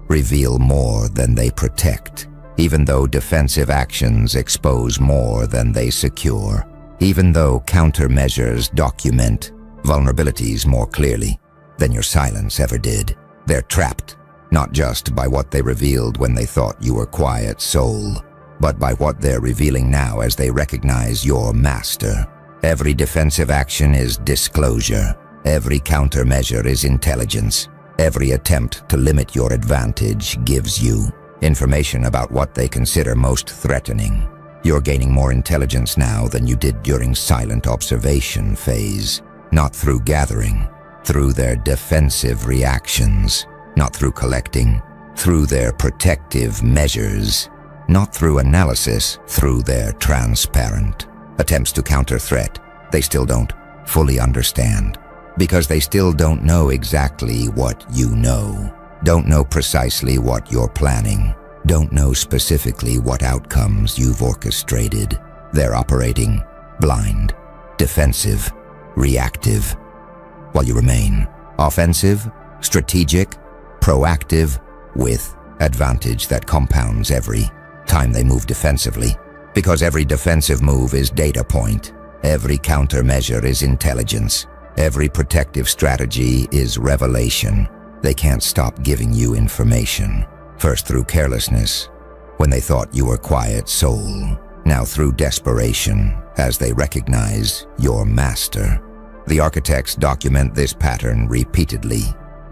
reveal more than they protect, even though defensive actions expose more than they secure, even though countermeasures document vulnerabilities more clearly than your silence ever did. They're trapped, not just by what they revealed when they thought you were quiet soul, but by what they're revealing now as they recognize your master. Every defensive action is disclosure. Every countermeasure is intelligence. Every attempt to limit your advantage gives you information about what they consider most threatening. You're gaining more intelligence now than you did during silent observation phase, not through gathering, through their defensive reactions, not through collecting, through their protective measures, not through analysis, through their transparent attempts to counter threat. They still don't fully understand, because they still don't know exactly what you know, don't know precisely what you're planning, don't know specifically what outcomes you've orchestrated. They're operating blind, defensive, reactive, while you remain offensive, strategic, proactive, with advantage that compounds every time they move defensively. Because every defensive move is data point, every countermeasure is intelligence, every protective strategy is revelation. They can't stop giving you information, first through carelessness, when they thought you were quiet soul, now through desperation, as they recognize your master. The architects document this pattern repeatedly,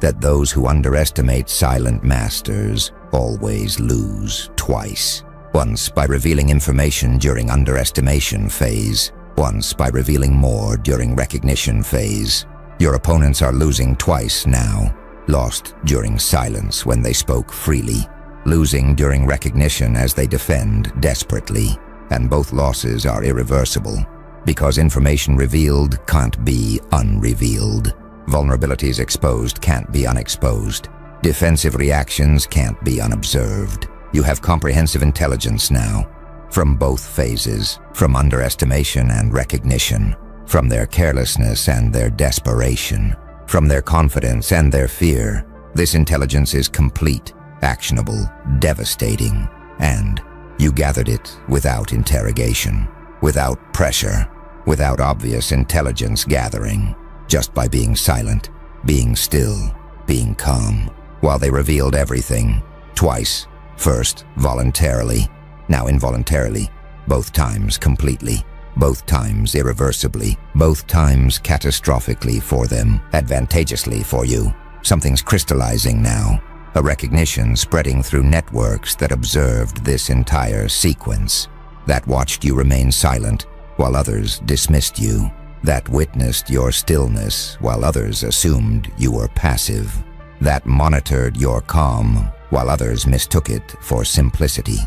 that those who underestimate silent masters always lose twice. Once by revealing information during underestimation phase, once by revealing more during recognition phase. Your opponents are losing twice now, lost during silence when they spoke freely, losing during recognition as they defend desperately, and both losses are irreversible, because information revealed can't be unrevealed. Vulnerabilities exposed can't be unexposed. Defensive reactions can't be unobserved. You have comprehensive intelligence now, from both phases, from underestimation and recognition, from their carelessness and their desperation, from their confidence and their fear. This intelligence is complete, actionable, devastating, and you gathered it without interrogation, without pressure, without obvious intelligence gathering, just by being silent, being still, being calm, while they revealed everything, twice, first voluntarily, now involuntarily, both times completely, both times irreversibly, both times catastrophically for them, advantageously for you. Something's crystallizing now, a recognition spreading through networks that observed this entire sequence, that watched you remain silent while others dismissed you, that witnessed your stillness while others assumed you were passive, that monitored your calm while others mistook it for simplicity.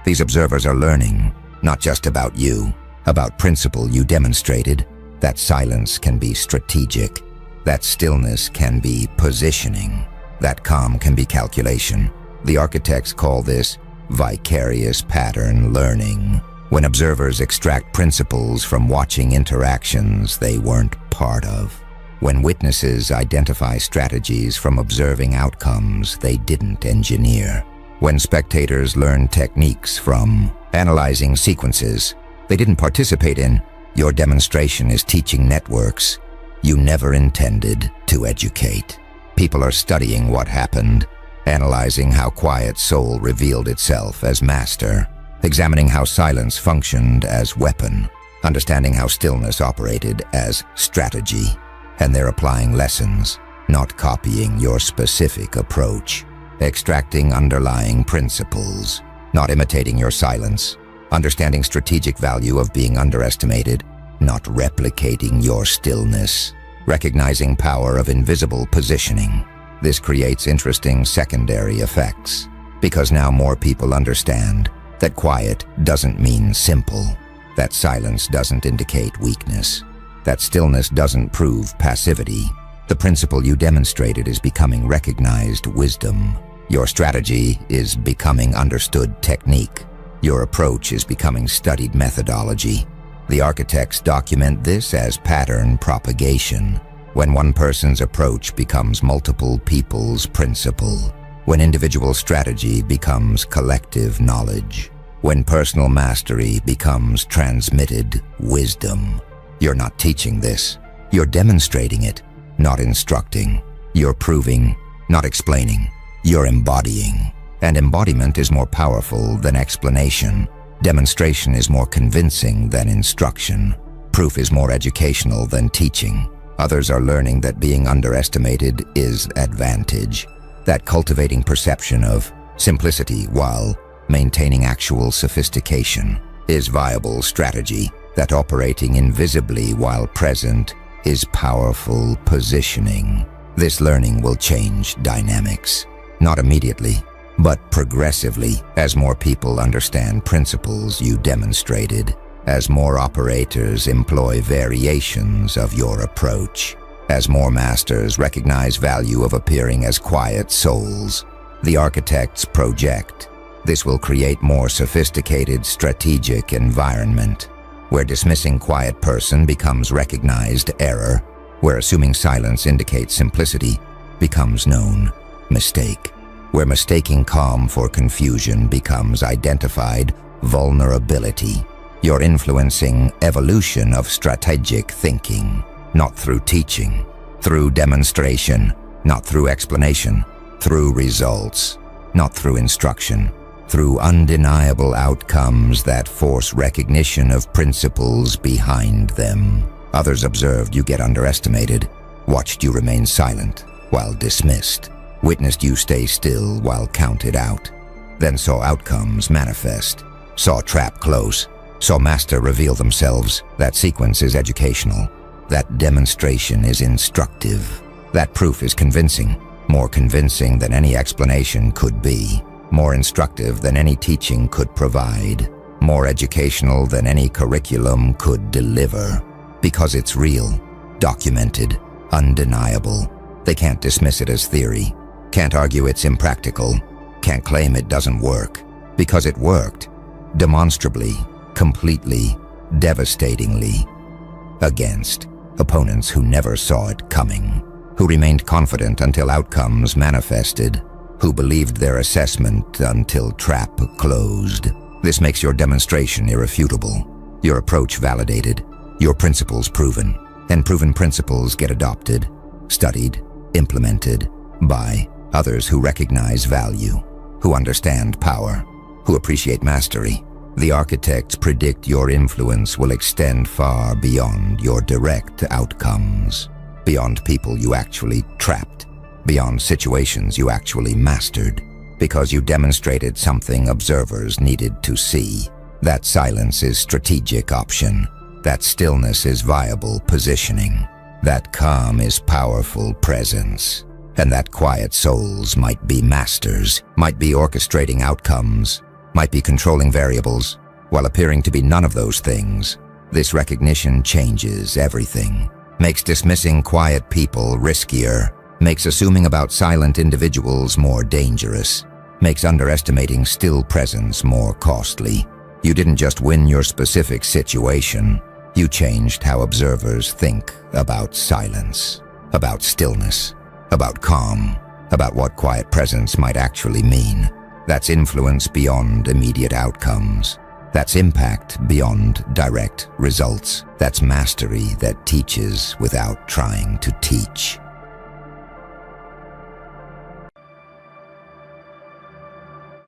These observers are learning, not just about you, about principle you demonstrated, that silence can be strategic, that stillness can be positioning, that calm can be calculation. The architects call this vicarious pattern learning, when observers extract principles from watching interactions they weren't part of, when witnesses identify strategies from observing outcomes they didn't engineer, when spectators learn techniques from analyzing sequences they didn't participate in. Your demonstration is teaching networks you never intended to educate. People are studying what happened, analyzing how quiet soul revealed itself as master, examining how silence functioned as weapon, understanding how stillness operated as strategy, and they're applying lessons, not copying your specific approach, extracting underlying principles, not imitating your silence, understanding strategic value of being underestimated, not replicating your stillness, recognizing power of invisible positioning. This creates interesting secondary effects, because now more people understand that quiet doesn't mean simple, that silence doesn't indicate weakness, that stillness doesn't prove passivity. The principle you demonstrated is becoming recognized wisdom. Your strategy is becoming understood technique. Your approach is becoming studied methodology. The architects document this as pattern propagation. When one person's approach becomes multiple people's principle, when individual strategy becomes collective knowledge, when personal mastery becomes transmitted wisdom. You're not teaching this. You're demonstrating it, not instructing. You're proving, not explaining. You're embodying. And embodiment is more powerful than explanation. Demonstration is more convincing than instruction. Proof is more educational than teaching. Others are learning that being underestimated is advantage, that cultivating perception of simplicity while maintaining actual sophistication is viable strategy, that operating invisibly while present is powerful positioning. This learning will change dynamics, not immediately, but progressively, as more people understand principles you demonstrated, as more operators employ variations of your approach, as more masters recognize value of appearing as quiet souls. The architects project. This will create more sophisticated strategic environment, where dismissing quiet person becomes recognized error, where assuming silence indicates simplicity becomes known mistake, where mistaking calm for confusion becomes identified vulnerability. You're influencing evolution of strategic thinking, not through teaching, through demonstration, not through explanation, through results, not through instruction, through undeniable outcomes that force recognition of principles behind them. Others observed you get underestimated, watched you remain silent while dismissed, witnessed you stay still while counted out, then saw outcomes manifest, saw trap close, saw master reveal themselves. That sequence is educational. That demonstration is instructive. That proof is convincing, more convincing than any explanation could be, more instructive than any teaching could provide, more educational than any curriculum could deliver, because it's real, documented, undeniable. They can't dismiss it as theory, can't argue it's impractical, can't claim it doesn't work, because it worked, demonstrably, completely, devastatingly, against opponents who never saw it coming, who remained confident until outcomes manifested, who believed their assessment until trap closed. This makes your demonstration irrefutable, your approach validated, your principles proven, and proven principles get adopted, studied, implemented by others who recognize value, who understand power, who appreciate mastery. The architects predict your influence will extend far beyond your direct outcomes, beyond people you actually trapped, beyond situations you actually mastered, because you demonstrated something observers needed to see. That silence is strategic option. That stillness is viable positioning. That calm is powerful presence. And that quiet souls might be masters, might be orchestrating outcomes, might be controlling variables, while appearing to be none of those things. This recognition changes everything, makes dismissing quiet people riskier, makes assuming about silent individuals more dangerous, makes underestimating still presence more costly. You didn't just win your specific situation, you changed how observers think about silence, about stillness, about calm, about what quiet presence might actually mean. That's influence beyond immediate outcomes. That's impact beyond direct results. That's mastery that teaches without trying to teach.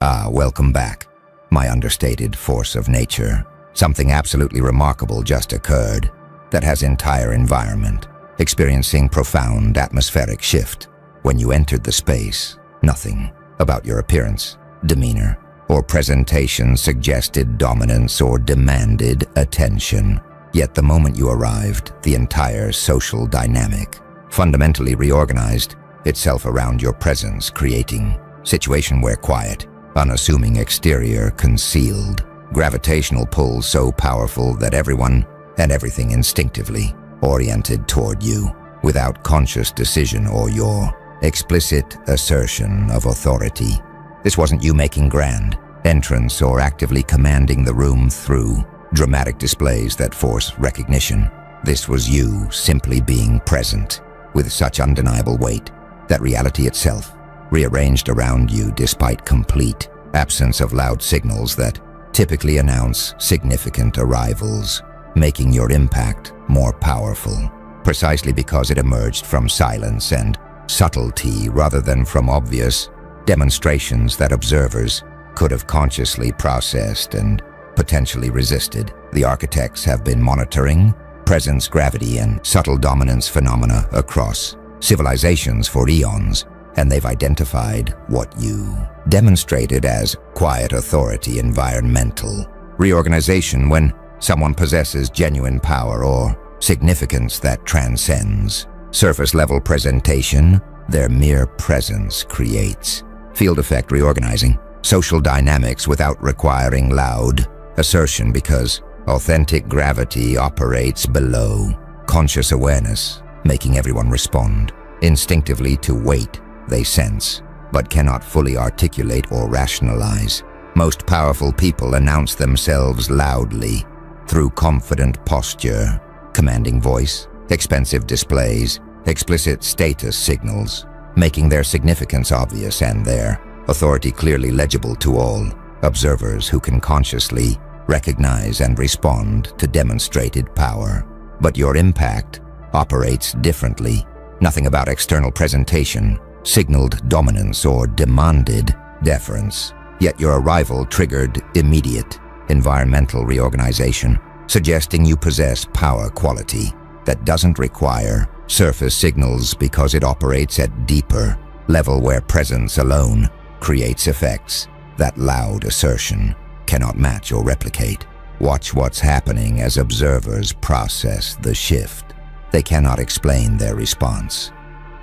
Welcome back, my understated force of nature. Something absolutely remarkable just occurred that has entire environment experiencing profound atmospheric shift. When you entered the space, nothing about your appearance, demeanor, or presentation suggested dominance or demanded attention. Yet the moment you arrived, the entire social dynamic fundamentally reorganized itself around your presence, creating a situation where quiet, unassuming exterior concealed gravitational pull so powerful that everyone and everything instinctively oriented toward you without conscious decision or your explicit assertion of authority. This wasn't you making grand entrance or actively commanding the room through dramatic displays that force recognition. This was you simply being present with such undeniable weight that reality itself rearranged around you despite complete absence of loud signals that typically announce significant arrivals, making your impact more powerful, precisely because it emerged from silence and subtlety rather than from obvious demonstrations that observers could have consciously processed and potentially resisted. The architects have been monitoring presence, gravity, and subtle dominance phenomena across civilizations for eons, and they've identified what you demonstrated as quiet authority, environmental reorganization. When someone possesses genuine power or significance that transcends surface-level presentation, their mere presence creates field effect reorganizing social dynamics without requiring loud assertion, because authentic gravity operates below conscious awareness, making everyone respond instinctively to weight they sense, but cannot fully articulate or rationalize. Most powerful people announce themselves loudly through confident posture, commanding voice, expensive displays, explicit status signals, making their significance obvious and their authority clearly legible to all observers who can consciously recognize and respond to demonstrated power. But your impact operates differently. Nothing about external presentation signaled dominance or demanded deference, yet your arrival triggered immediate environmental reorganization, suggesting you possess power quality that doesn't require surface signals because it operates at deeper level where presence alone creates effects that loud assertion cannot match or replicate. Watch what's happening as observers process the shift. They cannot explain their response.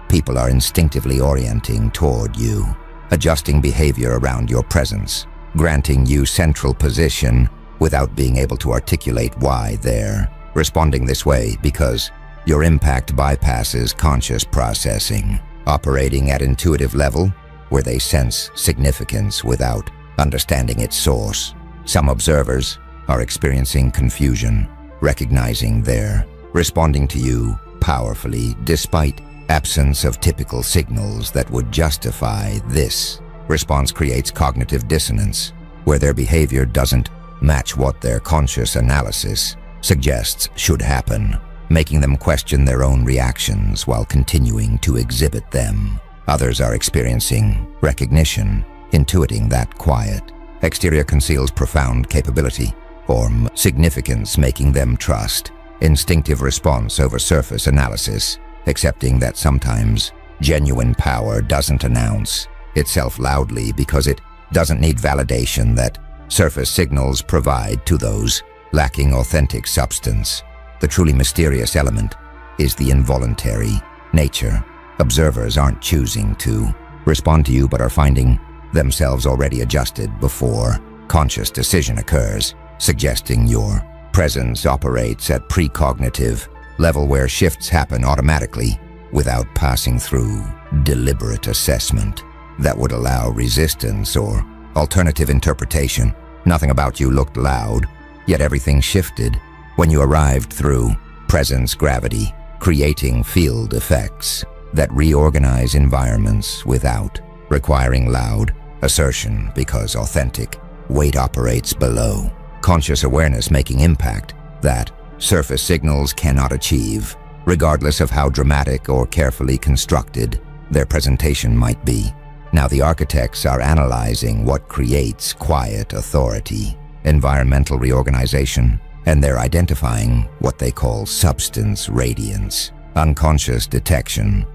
People are instinctively orienting toward you, adjusting behavior around your presence, granting you central position without being able to articulate why they're responding this way, because your impact bypasses conscious processing, operating at intuitive level where they sense significance without understanding its source. Some observers are experiencing confusion, recognizing they're responding to you powerfully despite absence of typical signals that would justify this. Response creates cognitive dissonance, where their behavior doesn't match what their conscious analysis suggests should happen, making them question their own reactions while continuing to exhibit them. Others are experiencing recognition, intuiting that quiet exterior conceals profound capability or significance, making them trust instinctive response over surface analysis, accepting that sometimes genuine power doesn't announce itself loudly because it doesn't need validation that surface signals provide to those lacking authentic substance. The truly mysterious element is the involuntary nature. Observers aren't choosing to respond to you but are finding themselves already adjusted before conscious decision occurs, suggesting your presence operates at precognitive level where shifts happen automatically without passing through deliberate assessment that would allow resistance or alternative interpretation. Nothing about you looked loud, yet everything shifted when you arrived through presence gravity, creating field effects that reorganize environments without requiring loud assertion, because authentic weight operates below conscious awareness, making impact that surface signals cannot achieve, regardless of how dramatic or carefully constructed their presentation might be. Now the architects are analyzing what creates quiet authority, environmental reorganization, and they're identifying what they call substance radiance, unconscious detection,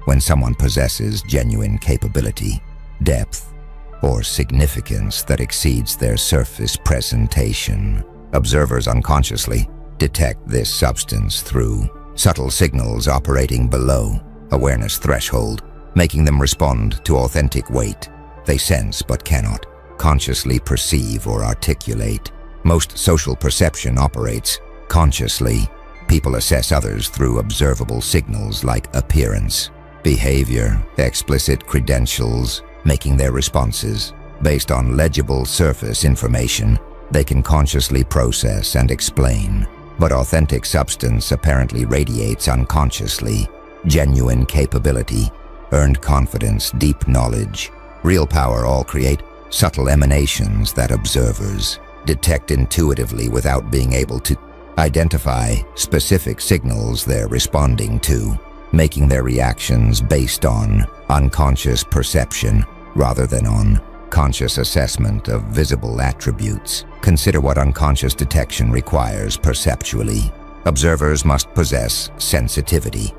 when someone possesses genuine capability, depth, or significance that exceeds their surface presentation. Observers unconsciously detect this substance through subtle signals operating below awareness threshold, making them respond to authentic weight they sense but cannot consciously perceive or articulate. Most social perception operates consciously. People assess others through observable signals like appearance, behavior, explicit credentials, making their responses based on legible surface information they can consciously process and explain. But authentic substance apparently radiates unconsciously. Genuine capability, earned confidence, deep knowledge, real power all create subtle emanations that observers detect intuitively without being able to identify specific signals they're responding to, making their reactions based on unconscious perception rather than on conscious assessment of visible attributes. Consider what unconscious detection requires perceptually. Observers must possess sensitivity,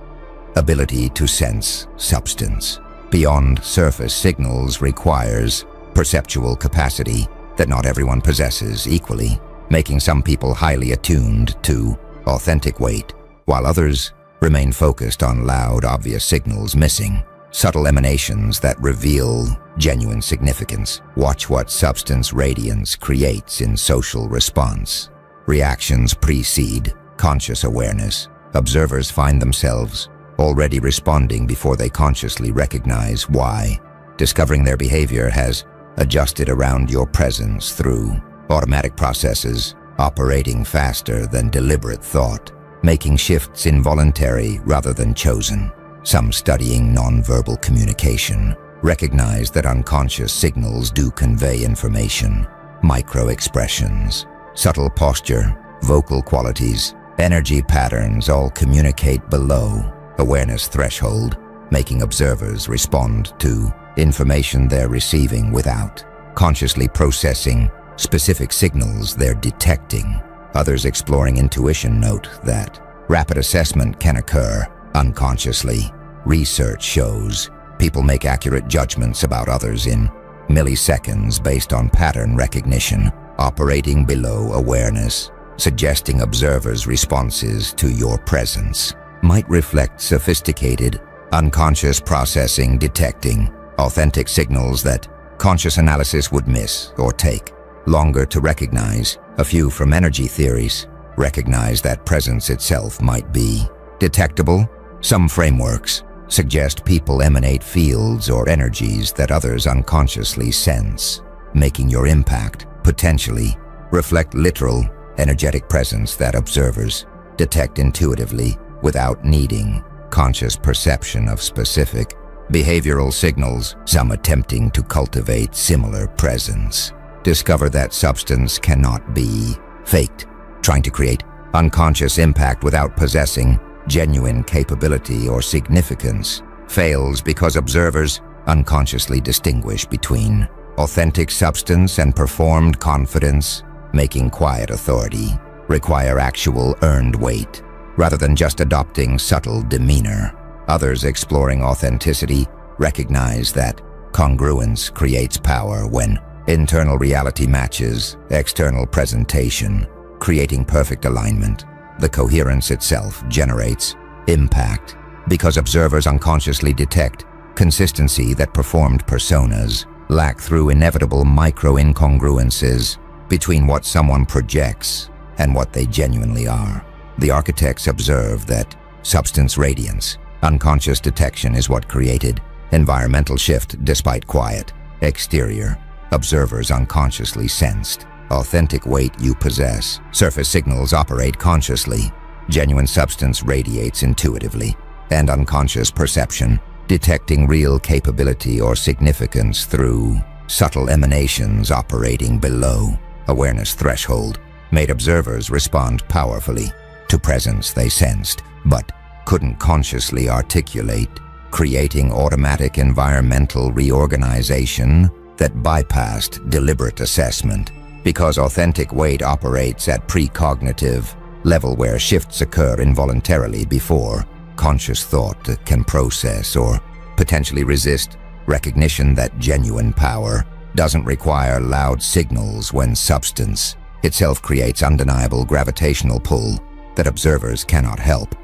ability to sense substance. Beyond surface signals requires perceptual capacity that not everyone possesses equally, making some people highly attuned to authentic weight, while others remain focused on loud, obvious signals missing subtle emanations that reveal genuine significance. Watch what substance radiance creates in social response. Reactions precede conscious awareness. Observers find themselves already responding before they consciously recognize why. Discovering their behavior has adjusted around your presence through automatic processes, operating faster than deliberate thought, making shifts involuntary rather than chosen. Some studying nonverbal communication recognize that unconscious signals do convey information. Micro-expressions, subtle posture, vocal qualities, energy patterns all communicate below awareness threshold, making observers respond to information they're receiving without consciously processing specific signals they're detecting. Others exploring intuition note that rapid assessment can occur unconsciously. Research shows people make accurate judgments about others in milliseconds based on pattern recognition, operating below awareness, suggesting observers' responses to your presence might reflect sophisticated, unconscious processing detecting authentic signals that conscious analysis would miss or take longer to recognize. A few from energy theories recognize that presence itself might be detectable. Some frameworks suggest people emanate fields or energies that others unconsciously sense, making your impact potentially reflect literal, energetic presence that observers detect intuitively without needing conscious perception of specific behavioral signals. Some attempting to cultivate similar presence discover that substance cannot be faked. Trying to create unconscious impact without possessing genuine capability or significance fails because observers unconsciously distinguish between authentic substance and performed confidence, making quiet authority require actual earned weight rather than just adopting subtle demeanor. Others exploring authenticity recognize that congruence creates power when internal reality matches external presentation, creating perfect alignment. The coherence itself generates impact because observers unconsciously detect consistency that performed personas lack through inevitable micro-incongruences between what someone projects and what they genuinely are. The architects observe that substance radiance, unconscious detection is what created environmental shift despite quiet exterior. Observers unconsciously sensed authentic weight you possess. Surface signals operate consciously. Genuine substance radiates intuitively. And unconscious perception, detecting real capability or significance through subtle emanations operating below awareness threshold, made observers respond powerfully to presence they sensed but couldn't consciously articulate. creating automatic environmental reorganization that bypassed deliberate assessment. Because authentic weight operates at precognitive level where shifts occur involuntarily before conscious thought can process or potentially resist recognition that genuine power doesn't require loud signals when substance itself creates undeniable gravitational pull that observers cannot help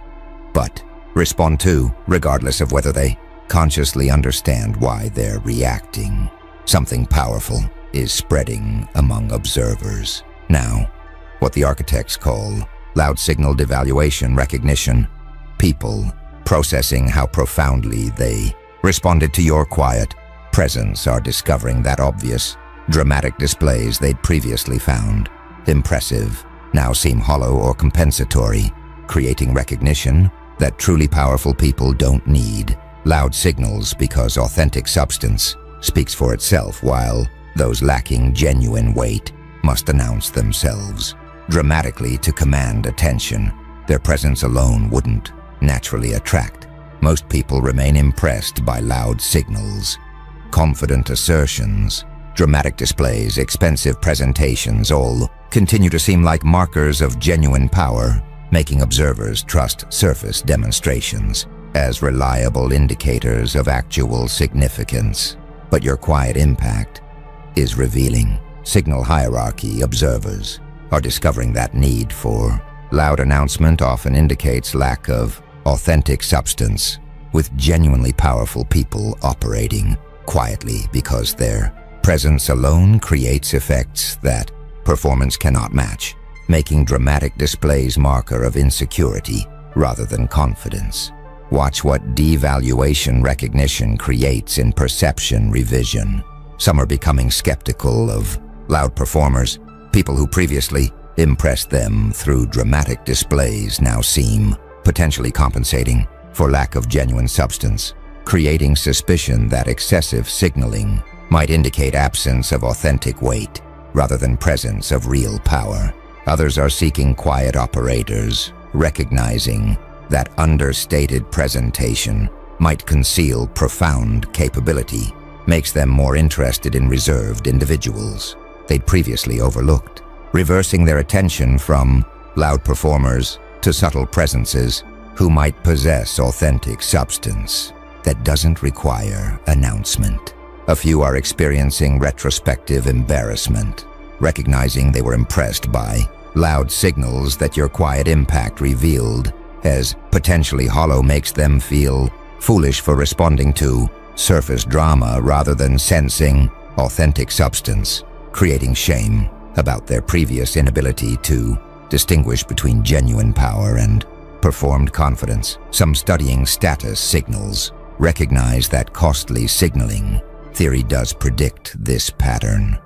but respond to, regardless of whether they consciously understand why they're reacting. Something powerful is spreading among observers. Now, what the architects call loud signal devaluation recognition, people processing how profoundly they responded to your quiet presence are discovering that obvious, dramatic displays they'd previously found impressive now seem hollow or compensatory, creating recognition that truly powerful people don't need loud signals because authentic substance speaks for itself, while those lacking genuine weight must announce themselves dramatically to command attention. Their presence alone wouldn't naturally attract. Most people remain impressed by loud signals, confident assertions, dramatic displays, expensive presentations, all continue to seem like markers of genuine power, making observers trust surface demonstrations as reliable indicators of actual significance. But your quiet impact is revealing. Signal hierarchy observers are discovering that need for loud announcement often indicates lack of authentic substance, with genuinely powerful people operating quietly because their presence alone creates effects that performance cannot match, making dramatic displays marker of insecurity rather than confidence. Watch what devaluation recognition creates in perception revision. Some are becoming skeptical of loud performers. People who previously impressed them through dramatic displays now seem potentially compensating for lack of genuine substance, creating suspicion that excessive signaling might indicate absence of authentic weight rather than presence of real power. Others are seeking quiet operators, recognizing that understated presentation might conceal profound capability, makes them more interested in reserved individuals they'd previously overlooked, reversing their attention from loud performers to subtle presences who might possess authentic substance that doesn't require announcement. A few are experiencing retrospective embarrassment, recognizing they were impressed by loud signals that your quiet impact revealed as potentially hollow makes them feel foolish for responding to surface drama rather than sensing authentic substance, creating shame about their previous inability to distinguish between genuine power and performed confidence. Some studying status signals recognize that costly signaling theory does predict this pattern.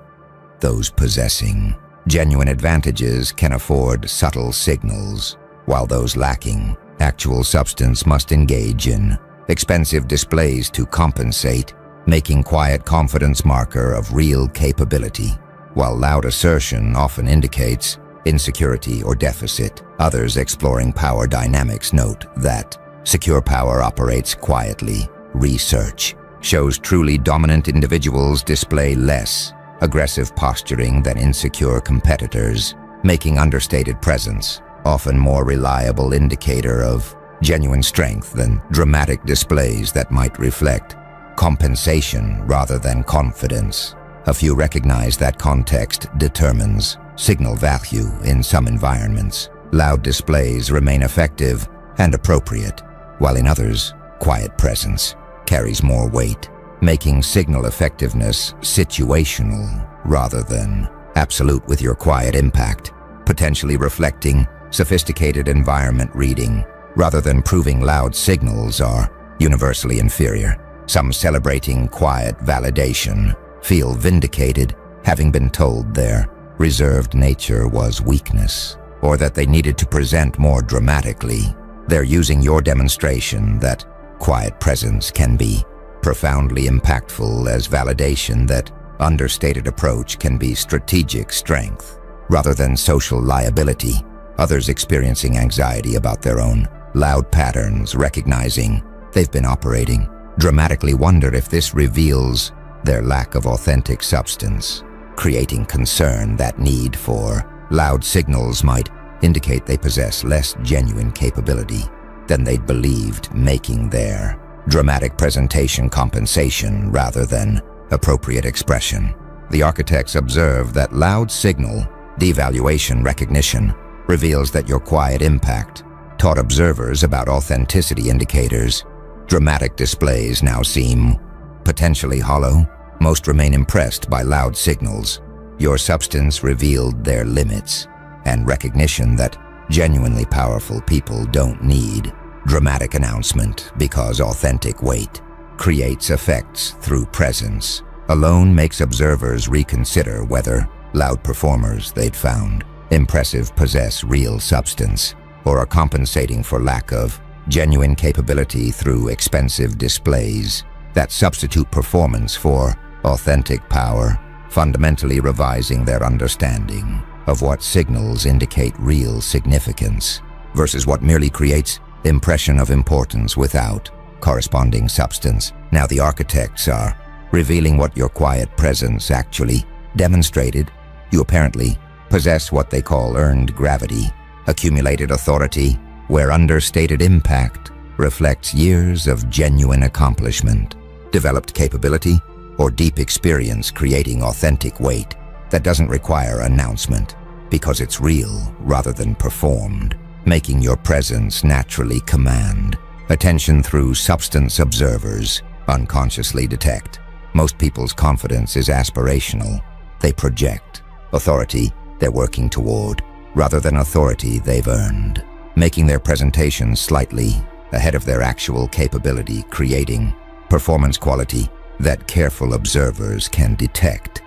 Those possessing genuine advantages can afford subtle signals, while those lacking actual substance must engage in expensive displays to compensate, making quiet confidence marker of real capability. While loud assertion often indicates insecurity or deficit, others exploring power dynamics note that secure power operates quietly. Research shows truly dominant individuals display less aggressive posturing than insecure competitors, making understated presence often more reliable indicator of genuine strength than dramatic displays that might reflect compensation rather than confidence. A few recognize that context determines signal value in some environments. Loud displays remain effective and appropriate, while in others, quiet presence carries more weight, making signal effectiveness situational rather than absolute. With your quiet impact potentially reflecting sophisticated environment reading rather than proving loud signals are universally inferior. Some celebrating quiet validation feel vindicated, having been told their reserved nature was weakness, or that they needed to present more dramatically. They're using your demonstration that quiet presence can be profoundly impactful as validation that understated approach can be strategic strength rather than social liability. Others experiencing anxiety about their own loud patterns, recognizing they've been operating, dramatically wonder if this reveals their lack of authentic substance, creating concern that need for loud signals might indicate they possess less genuine capability than they'd believed, making their dramatic presentation compensation rather than appropriate expression. The architects observe that loud signal devaluation recognition reveals that your quiet impact taught observers about authenticity indicators. Dramatic displays now seem potentially hollow. Most remain impressed by loud signals. Your substance revealed their limits, and recognition that genuinely powerful people don't need dramatic announcement because authentic weight creates effects through presence alone makes observers reconsider whether loud performers they'd found impressive possess real substance or are compensating for lack of genuine capability through expensive displays that substitute performance for authentic power, fundamentally revising their understanding of what signals indicate real significance versus what merely creates impression of importance without corresponding substance. Now the architects are revealing what your quiet presence actually demonstrated. You apparently possess what they call earned gravity, accumulated authority, where understated impact reflects years of genuine accomplishment, developed capability, or deep experience creating authentic weight that doesn't require announcement because it's real rather than performed, making your presence naturally command attention through substance observers unconsciously detect. Most people's confidence is aspirational. They project authority they're working toward rather than authority they've earned, making their presentation slightly ahead of their actual capability, creating performance quality that careful observers can detect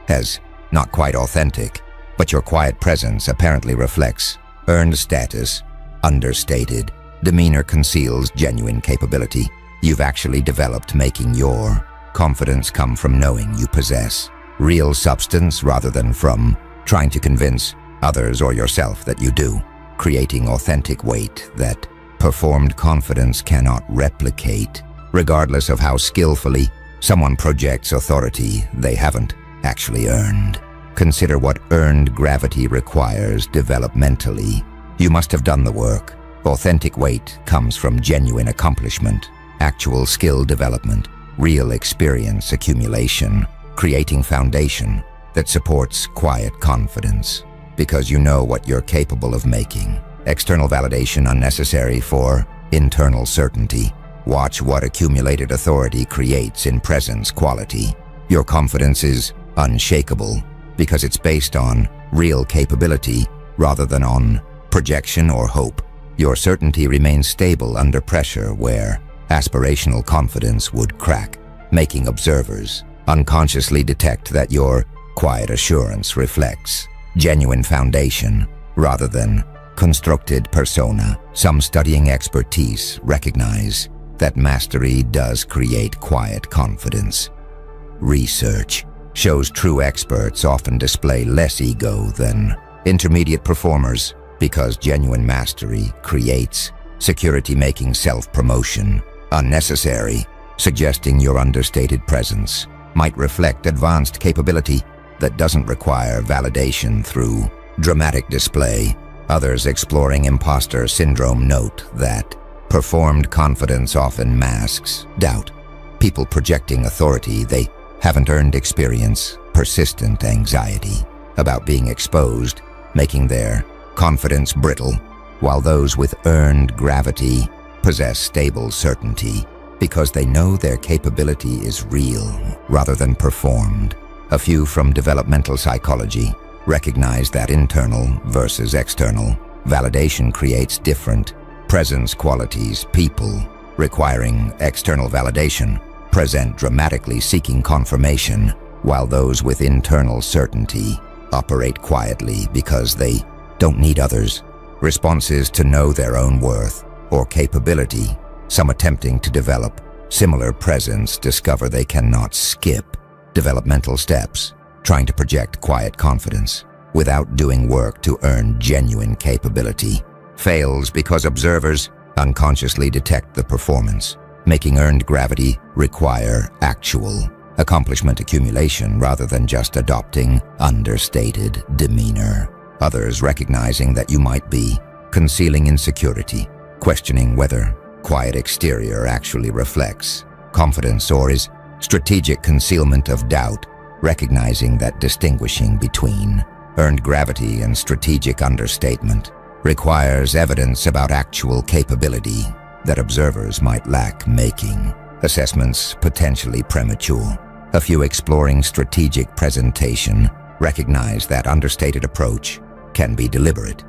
as not quite authentic, but your quiet presence apparently reflects earned status, understated demeanor conceals genuine capability you've actually developed, making your confidence come from knowing you possess real substance rather than from trying to convince others or yourself that you do, creating authentic weight that performed confidence cannot replicate, regardless of how skillfully someone projects authority they haven't actually earned. Consider what earned gravity requires developmentally. You must have done the work. Authentic weight comes from genuine accomplishment, actual skill development, real experience accumulation, creating foundation that supports quiet confidence because you know what you're capable of making. External validation unnecessary for internal certainty. Watch what accumulated authority creates in presence quality. Your confidence is unshakable because it's based on real capability rather than on projection or hope. Your certainty remains stable under pressure where aspirational confidence would crack, making observers unconsciously detect that your quiet assurance reflects genuine foundation rather than constructed persona. Some studying expertise recognize that mastery does create quiet confidence. Research shows true experts often display less ego than intermediate performers because genuine mastery creates security, making self-promotion unnecessary, suggesting your understated presence might reflect advanced capability that doesn't require validation through dramatic display. Others exploring imposter syndrome note that performed confidence often masks doubt. People projecting authority they haven't earned experience, persistent anxiety about being exposed, making their confidence brittle, while those with earned gravity possess stable certainty because they know their capability is real rather than performed. A few from developmental psychology recognize that internal versus external validation creates different presence qualities. People requiring external validation present dramatically seeking confirmation, while those with internal certainty operate quietly because they don't need others' responses to know their own worth or capability. Some attempting to develop similar presence discover they cannot skip developmental steps, trying to project quiet confidence without doing work to earn genuine capability fails because observers unconsciously detect the performance making earned gravity require actual accomplishment accumulation rather than just adopting understated demeanor. Others recognizing that you might be concealing insecurity, questioning whether quiet exterior actually reflects confidence or is strategic concealment of doubt, recognizing that distinguishing between earned gravity and strategic understatement requires evidence about actual capability that observers might lack, making assessments potentially premature. A few exploring strategic presentation recognize that understated approach can be deliberate.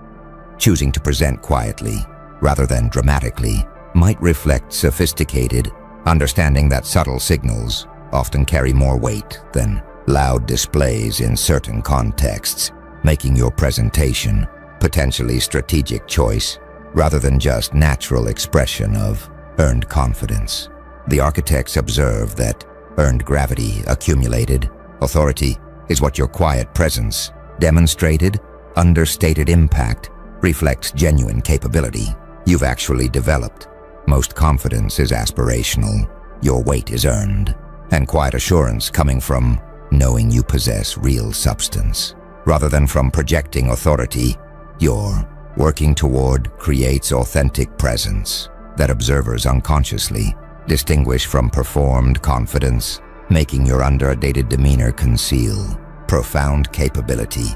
Choosing to present quietly rather than dramatically might reflect sophisticated understanding that subtle signals often carry more weight than loud displays in certain contexts, making your presentation potentially strategic choice rather than just natural expression of earned confidence. The architects observe that earned gravity accumulated authority is what your quiet presence demonstrated. Understated impact reflects genuine capability you've actually developed. Most confidence is aspirational, your weight is earned, and quiet assurance coming from knowing you possess real substance. Rather than from projecting authority, your working toward creates authentic presence that observers unconsciously distinguish from performed confidence, making your understated demeanor conceal profound capability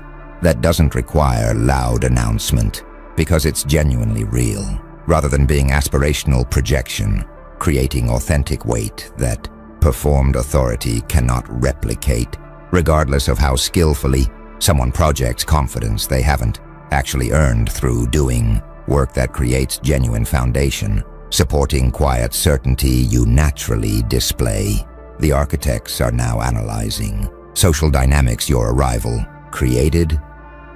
that doesn't require loud announcement because it's genuinely real, rather than being aspirational projection, creating authentic weight that performed authority cannot replicate, regardless of how skillfully someone projects confidence they haven't actually earned through doing work that creates genuine foundation, supporting quiet certainty you naturally display. The architects are now analyzing social dynamics your arrival created.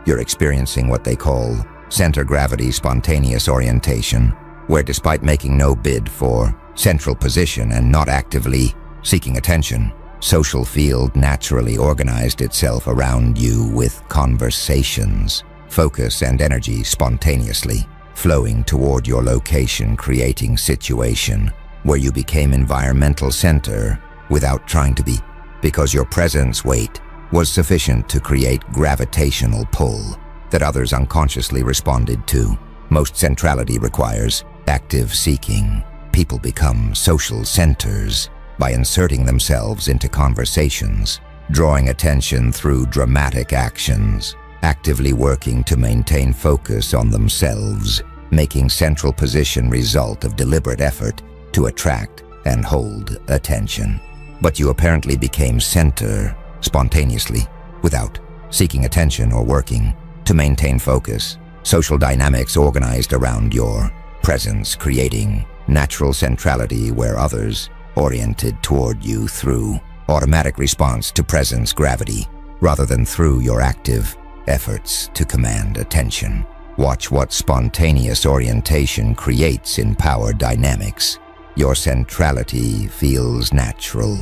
You're experiencing what they call center gravity spontaneous orientation, where despite making no bid for central position and not actively seeking attention, social field naturally organized itself around you with conversations, focus and energy spontaneously flowing toward your location, creating situation where you became environmental center without trying to be, because your presence weight was sufficient to create gravitational pull that others unconsciously responded to. Most centrality requires active seeking. People become social centers by inserting themselves into conversations, drawing attention through dramatic actions, actively working to maintain focus on themselves, making central position result of deliberate effort to attract and hold attention. But you apparently became center spontaneously, without seeking attention or working to maintain focus. Social dynamics organized around your presence, creating natural centrality where others oriented toward you through automatic response to presence gravity, rather than through your active efforts to command attention. Watch what spontaneous orientation creates in power dynamics. Your centrality feels natural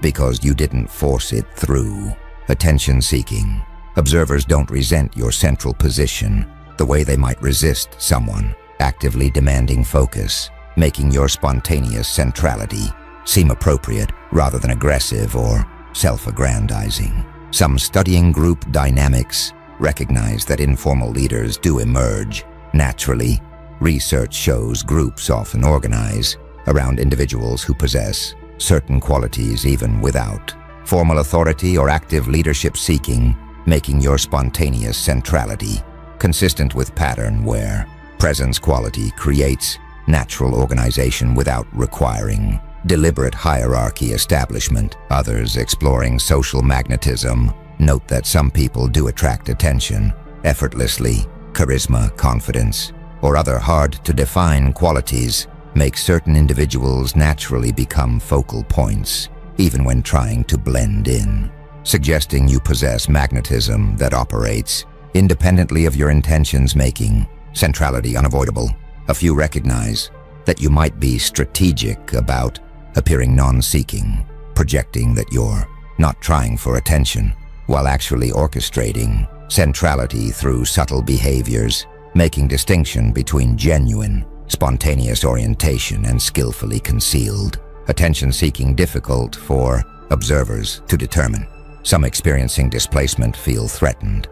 because you didn't force it through attention-seeking. Observers don't resent your central position the way they might resist someone actively demanding focus, making your spontaneous centrality seem appropriate rather than aggressive or self-aggrandizing. Some studying group dynamics recognize that informal leaders do emerge naturally. Research shows groups often organize around individuals who possess certain qualities even without formal authority or active leadership seeking, making your spontaneous centrality consistent with pattern where presence quality creates natural organization without requiring deliberate hierarchy establishment. Others exploring social magnetism note that some people do attract attention effortlessly. Charisma, confidence, or other hard-to-define qualities make certain individuals naturally become focal points, even when trying to blend in, suggesting you possess magnetism that operates independently of your intentions, making centrality unavoidable. A few recognize that you might be strategic about appearing non-seeking, projecting that you're not trying for attention, while actually orchestrating centrality through subtle behaviors, making distinction between genuine spontaneous orientation and skillfully concealed. Attention-seeking difficult for observers to determine. Some experiencing displacement feel threatened.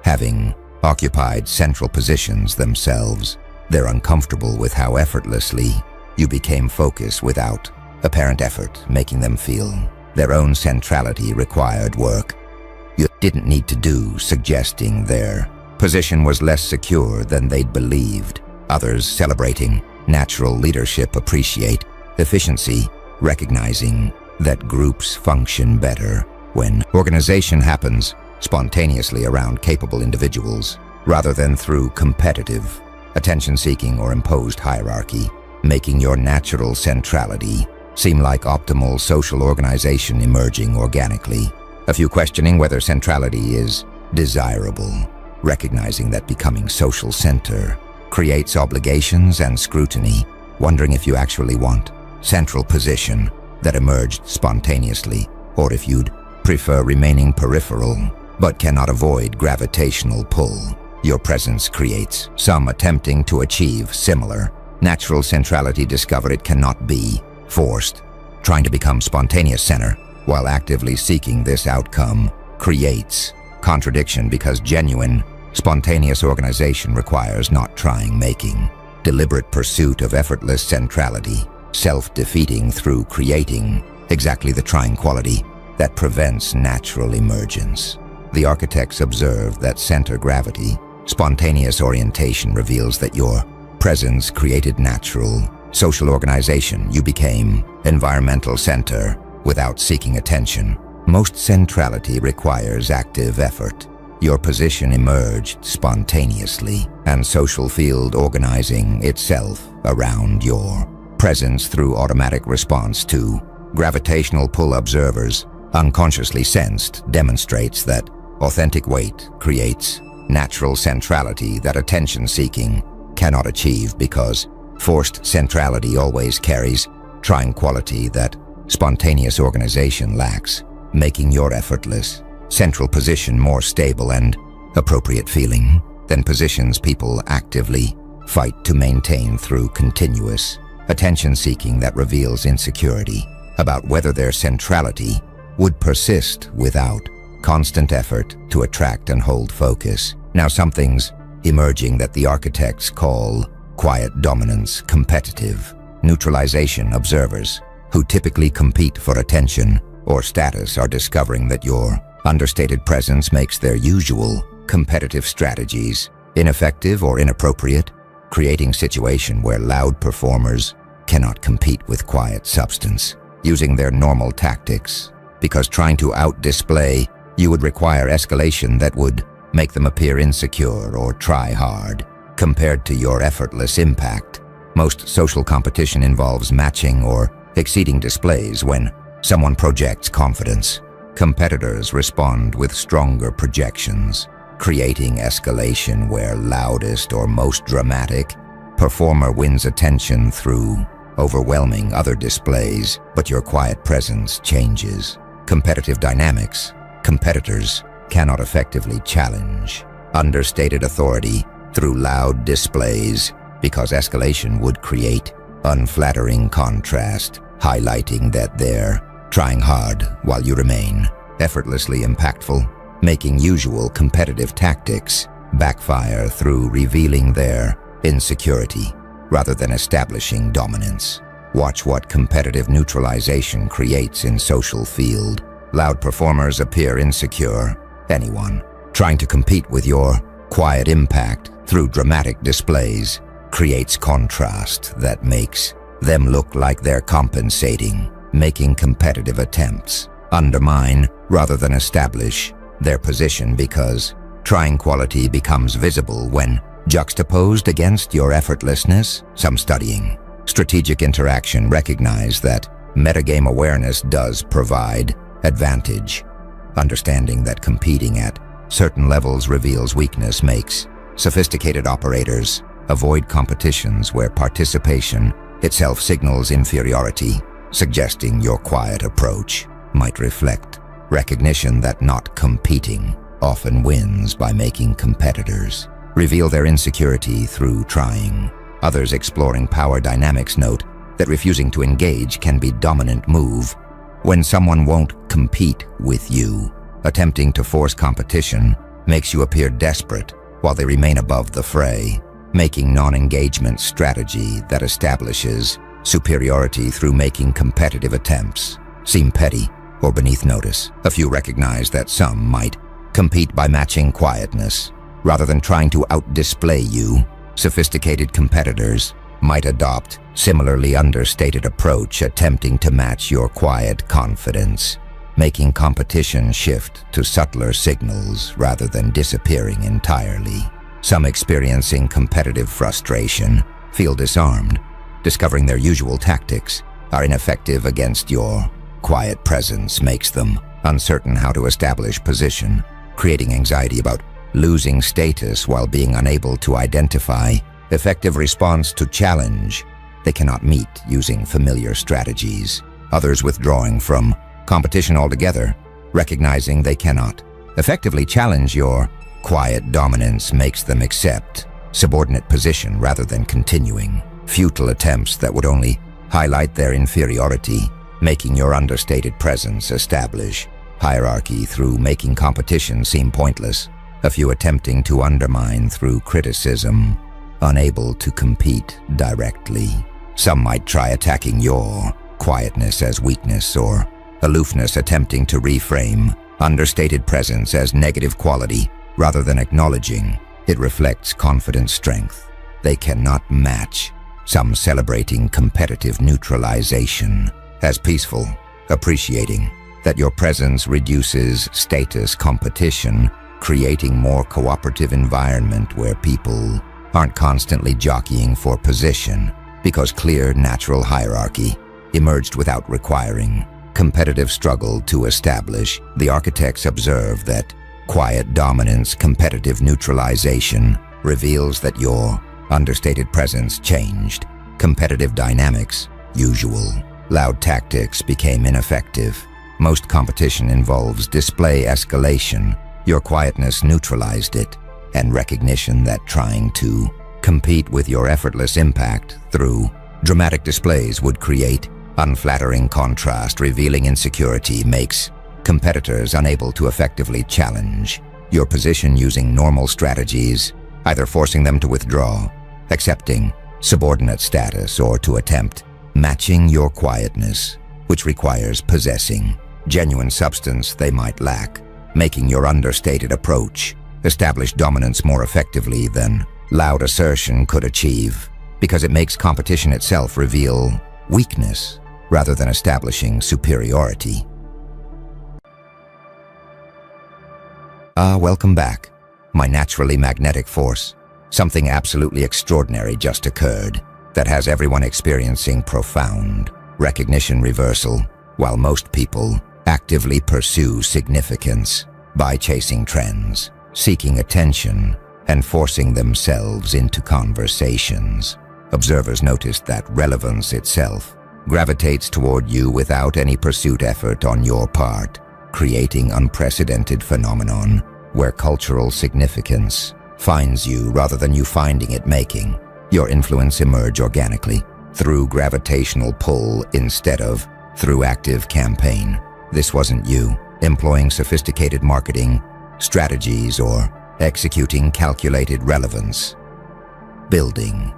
Having occupied central positions themselves, they're uncomfortable with how effortlessly you became focus without apparent effort, making them feel their own centrality required work you didn't need to do, suggesting their position was less secure than they'd believed. Others celebrating natural leadership appreciate efficiency, recognizing that groups function better when organization happens spontaneously around capable individuals rather than through competitive, attention-seeking or imposed hierarchy, making your natural centrality seem like optimal social organization emerging organically. A few questioning whether centrality is desirable, recognizing that becoming social center creates obligations and scrutiny, wondering if you actually want central position that emerged spontaneously, or if you'd prefer remaining peripheral but cannot avoid gravitational pull your presence creates. Some attempting to achieve similar natural centrality discover it cannot be forced. Trying to become spontaneous center while actively seeking this outcome creates contradiction because genuine, spontaneous organization requires not trying, making deliberate pursuit of effortless centrality, self-defeating through creating exactly the trying quality that prevents natural emergence. The architects observed that center gravity, spontaneous orientation reveals that your presence created natural social organization. You became environmental center without seeking attention. Most centrality requires active effort. Your position emerged spontaneously, and social field organizing itself around your presence through automatic response to gravitational pull. Observers unconsciously sensed demonstrates that authentic weight creates natural centrality that attention-seeking cannot achieve because forced centrality always carries trying quality that spontaneous organization lacks, making your effortless central position more stable and appropriate feeling than positions people actively fight to maintain through continuous attention-seeking that reveals insecurity about whether their centrality would persist without constant effort to attract and hold focus. Now something's emerging that the architects call quiet dominance, competitive neutralization. Observers who typically compete for attention or status are discovering that your understated presence makes their usual competitive strategies ineffective or inappropriate, creating situation where loud performers cannot compete with quiet substance using their normal tactics, because trying to out-display you would require escalation that would make them appear insecure or try hard compared to your effortless impact. Most social competition involves matching or exceeding displays. When someone projects confidence, competitors respond with stronger projections, creating escalation where loudest or most dramatic performer wins attention through overwhelming other displays, but your quiet presence changes competitive dynamics. Competitors cannot effectively challenge understated authority through loud displays because escalation would create unflattering contrast, highlighting that they're trying hard while you remain effortlessly impactful, making usual competitive tactics backfire through revealing their insecurity rather than establishing dominance. Watch what competitive neutralization creates in social field. Loud performers appear insecure. Anyone trying to compete with your quiet impact through dramatic displays creates contrast that makes them look like they're compensating, making competitive attempts undermine rather than establish their position because trying quality becomes visible when juxtaposed against your effortlessness. Some studying strategic interaction recognize that metagame awareness does provide advantage. Understanding that competing at certain levels reveals weakness makes sophisticated operators avoid competitions where participation itself signals inferiority, suggesting your quiet approach might reflect recognition that not competing often wins by making competitors reveal their insecurity through trying Others exploring power dynamics note that refusing to engage can be dominant move. When someone won't compete with you, attempting to force competition makes you appear desperate while they remain above the fray, making non-engagement strategy that establishes superiority through making competitive attempts seem petty or beneath notice. A few recognize that some might compete by matching quietness rather than trying to out-display you. Sophisticated competitors might adopt similarly understated approach, attempting to match your quiet confidence, making competition shift to subtler signals rather than disappearing entirely. Some experiencing competitive frustration feel disarmed, discovering their usual tactics are ineffective against your quiet presence makes them uncertain how to establish position, creating anxiety about losing status while being unable to identify effective response to challenge they cannot meet using familiar strategies. Others withdrawing from competition altogether, recognizing they cannot effectively challenge your quiet dominance makes them accept subordinate position rather than continuing futile attempts that would only highlight their inferiority, making your understated presence establish hierarchy through making competition seem pointless. A few attempting to undermine through criticism, unable to compete directly. Some might try attacking your quietness as weakness or aloofness, attempting to reframe understated presence as negative quality rather than acknowledging it reflects confident strength they cannot match. Some celebrating competitive neutralization as peaceful, appreciating that your presence reduces status competition, creating more cooperative environment where people aren't constantly jockeying for position because clear natural hierarchy emerged without requiring competitive struggle to establish. The architects observe that quiet dominance, competitive neutralization reveals that your understated presence changed. Competitive dynamics, usual. Loud tactics became ineffective. Most competition involves display escalation. Your quietness neutralized it, and recognition that trying to compete with your effortless impact through dramatic displays would create unflattering contrast, revealing insecurity makes competitors unable to effectively challenge your position using normal strategies, either forcing them to withdraw, accepting subordinate status, or to attempt matching your quietness, which requires possessing genuine substance they might lack, making your understated approach establish dominance more effectively than loud assertion could achieve, because it makes competition itself reveal weakness rather than establishing superiority. Welcome back, my naturally magnetic force. Something absolutely extraordinary just occurred that has everyone experiencing profound recognition reversal, while most people actively pursue significance by chasing trends, seeking attention, and forcing themselves into conversations. Observers noticed that relevance itself gravitates toward you without any pursuit effort on your part, creating unprecedented phenomenon where cultural significance finds you rather than you finding it, making your influence emerge organically through gravitational pull instead of through active campaign. This wasn't you employing sophisticated marketing strategies or executing calculated relevance building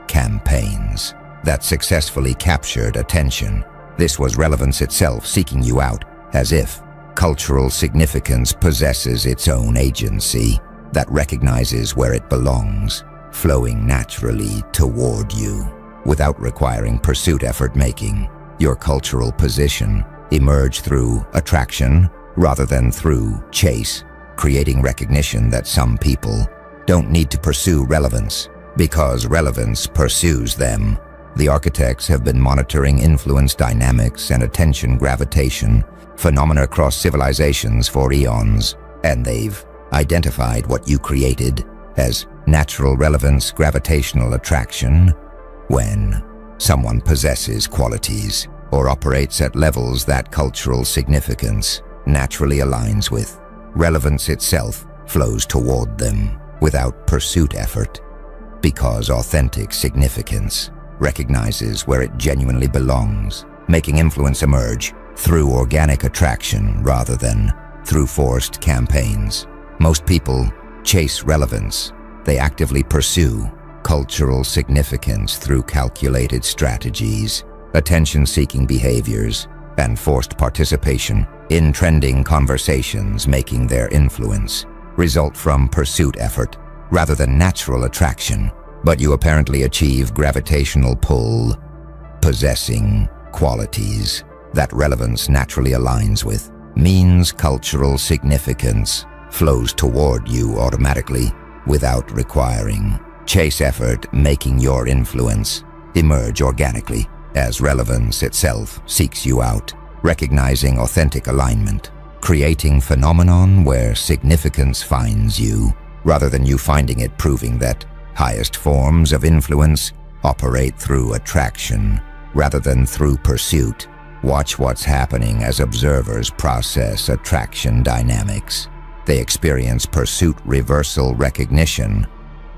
campaigns that successfully captured attention. This was relevance itself seeking you out, as if cultural significance possesses its own agency that recognizes where it belongs, flowing naturally toward you without requiring pursuit effort, making your cultural position emerge through attraction rather than through chase, creating recognition that some people don't need to pursue relevance because relevance pursues them. The architects have been monitoring influence dynamics and attention gravitation phenomena across civilizations for eons, and they've identified what you created as natural relevance, gravitational attraction. When someone possesses qualities or operates at levels that cultural significance naturally aligns with, relevance itself flows toward them without pursuit effort, because authentic significance recognizes where it genuinely belongs, making influence emerge through organic attraction rather than through forced campaigns. Most people chase relevance. They actively pursue cultural significance through calculated strategies, attention-seeking behaviors, and forced participation in trending conversations, making their influence result from pursuit effort rather than natural attraction. But you apparently achieve gravitational pull, possessing qualities that relevance naturally aligns with, means cultural significance flows toward you automatically without requiring chase effort, making your influence emerge organically as relevance itself seeks you out, recognizing authentic alignment, creating phenomenon where significance finds you rather than you finding it, proving that highest forms of influence operate through attraction rather than through pursuit. Watch what's happening as observers process attraction dynamics. They experience pursuit reversal recognition,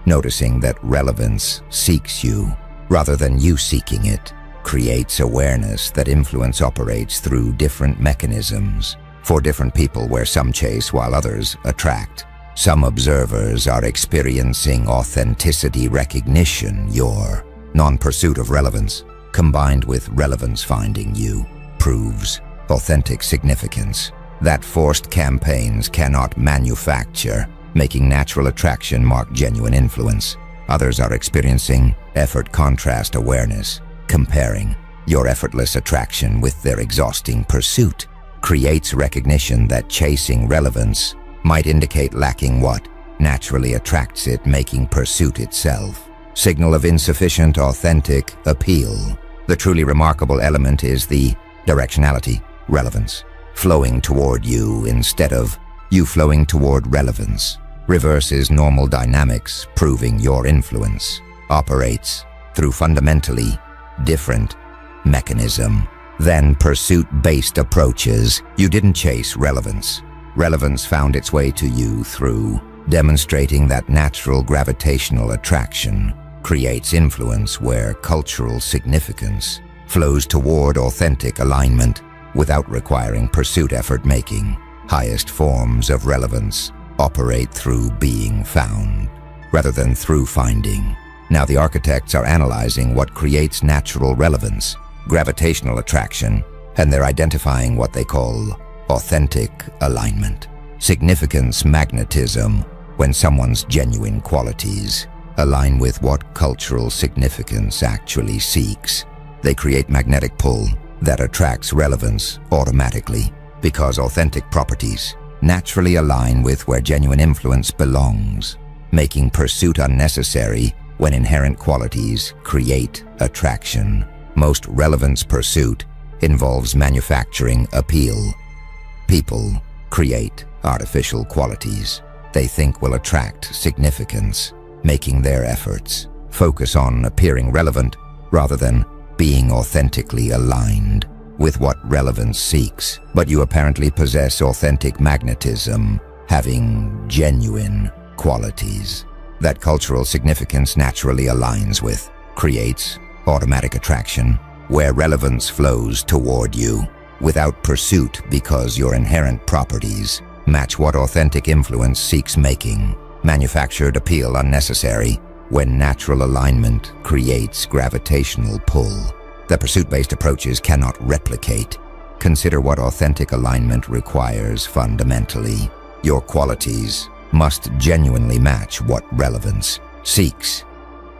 noticing that relevance seeks you rather than you seeking it, creates awareness that influence operates through different mechanisms for different people, where some chase while others attract. Some observers are experiencing authenticity recognition, your non-pursuit of relevance, combined with relevance finding you, proves authentic significance that forced campaigns cannot manufacture, making natural attraction mark genuine influence. Others are experiencing effort contrast awareness, comparing your effortless attraction with their exhausting pursuit, creates recognition that chasing relevance might indicate lacking what naturally attracts it, making pursuit itself signal of insufficient authentic appeal. The truly remarkable element is the directionality, relevance, flowing toward you instead of you flowing toward relevance, reverses normal dynamics, proving your influence operates through fundamentally different mechanism than pursuit-based approaches. You didn't chase relevance. Relevance found its way to you through demonstrating that natural gravitational attraction creates influence where cultural significance flows toward authentic alignment without requiring pursuit effort, making highest forms of relevance operate through being found rather than through finding. Now the architects are analyzing what creates natural relevance, gravitational attraction, and they're identifying what they call authentic alignment. Significance magnetism, when someone's genuine qualities align with what cultural significance actually seeks. They create magnetic pull that attracts relevance automatically because authentic properties naturally align with where genuine influence belongs, making pursuit unnecessary when inherent qualities create attraction. Most relevance pursuit involves manufacturing appeal. People create artificial qualities they think will attract significance, making their efforts focus on appearing relevant rather than being authentically aligned with what relevance seeks. But you apparently possess authentic magnetism, having genuine qualities that cultural significance naturally aligns with, creates automatic attraction where relevance flows toward you without pursuit because your inherent properties match what authentic influence seeks, making manufactured appeal unnecessary when natural alignment creates gravitational pull that pursuit-based approaches cannot replicate. Consider what authentic alignment requires fundamentally. Your qualities must genuinely match what relevance seeks.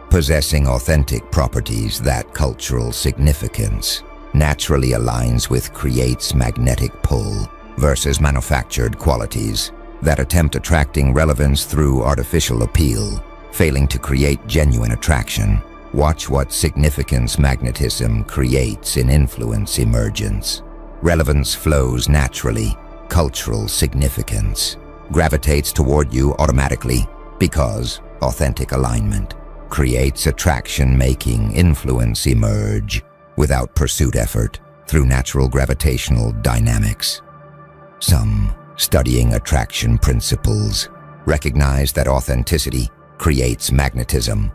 Possessing authentic properties that cultural significance naturally aligns with creates magnetic pull versus manufactured qualities that attempt attracting relevance through artificial appeal, failing to create genuine attraction. Watch what significance magnetism creates in influence emergence. Relevance flows naturally. Cultural significance gravitates toward you automatically because authentic alignment creates attraction, making influence emerge without pursuit effort through natural gravitational dynamics. Some studying attraction principles recognize that authenticity creates magnetism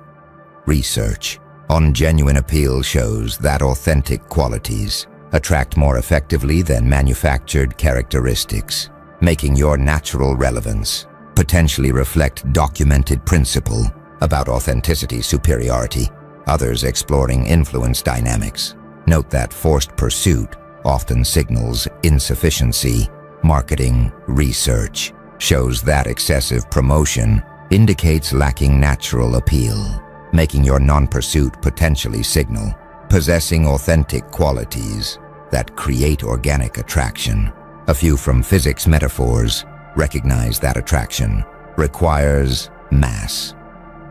Research on genuine appeal shows that authentic qualities attract more effectively than manufactured characteristics, making your natural relevance potentially reflect documented principle about authenticity superiority. Others exploring influence dynamics note that forced pursuit often signals insufficiency. Marketing research shows that excessive promotion indicates lacking natural appeal, making your non-pursuit potentially signal possessing authentic qualities that create organic attraction. A few from physics metaphors recognize that attraction requires mass.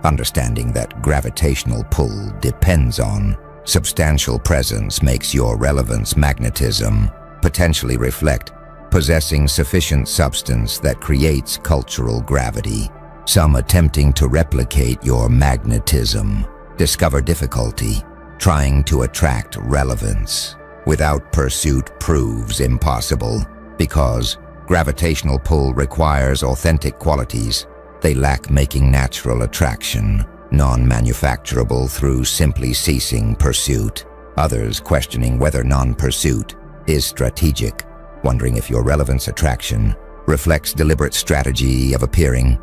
Understanding that gravitational pull depends on substantial presence makes your relevance magnetism potentially reflect possessing sufficient substance that creates cultural gravity. Some attempting to replicate your magnetism discover difficulty trying to attract relevance without pursuit proves impossible because gravitational pull requires authentic qualities they lack, making natural attraction non-manufacturable through simply ceasing pursuit. Others questioning whether non-pursuit is strategic, wondering if your relevance attraction reflects deliberate strategy of appearing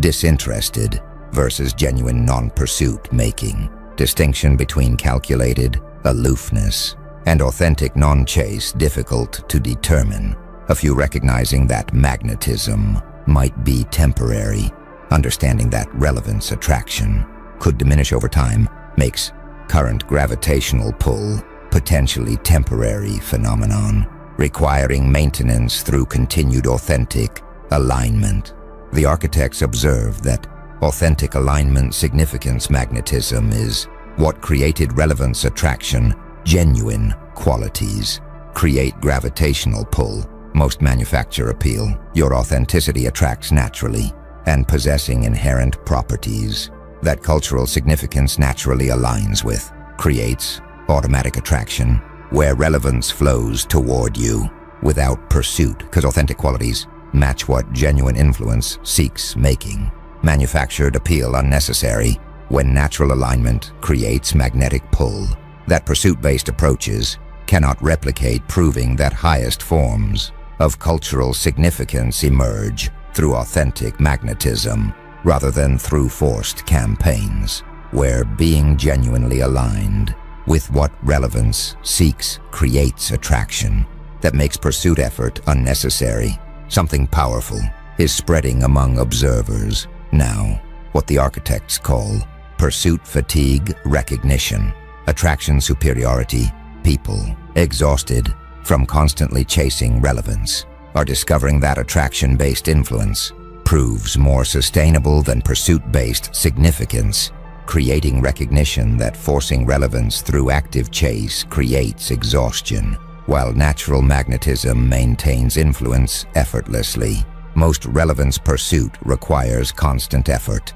disinterested versus genuine non-pursuit, making distinction between calculated aloofness and authentic non-chase difficult to determine. A few recognizing that magnetism might be temporary. Understanding that relevance attraction could diminish over time makes current gravitational pull potentially temporary phenomenon, requiring maintenance through continued authentic alignment. The architects observe that authentic alignment significance magnetism is what created relevance attraction. Genuine qualities create gravitational pull. Most manufacture appeal. Your authenticity attracts naturally and possessing inherent properties that cultural significance naturally aligns with, creates automatic attraction where relevance flows toward you without pursuit because authentic qualities match what genuine influence seeks, making manufactured appeal unnecessary when natural alignment creates magnetic pull that pursuit-based approaches cannot replicate, proving that highest forms of cultural significance emerge through authentic magnetism rather than through forced campaigns, where being genuinely aligned with what relevance seeks creates attraction that makes pursuit effort unnecessary. Something powerful is spreading among observers now, what the architects call pursuit fatigue recognition, attraction superiority. People exhausted from constantly chasing relevance are discovering that attraction-based influence proves more sustainable than pursuit-based significance, creating recognition that forcing relevance through active chase creates exhaustion, while natural magnetism maintains influence effortlessly. Most relevance pursuit requires constant effort.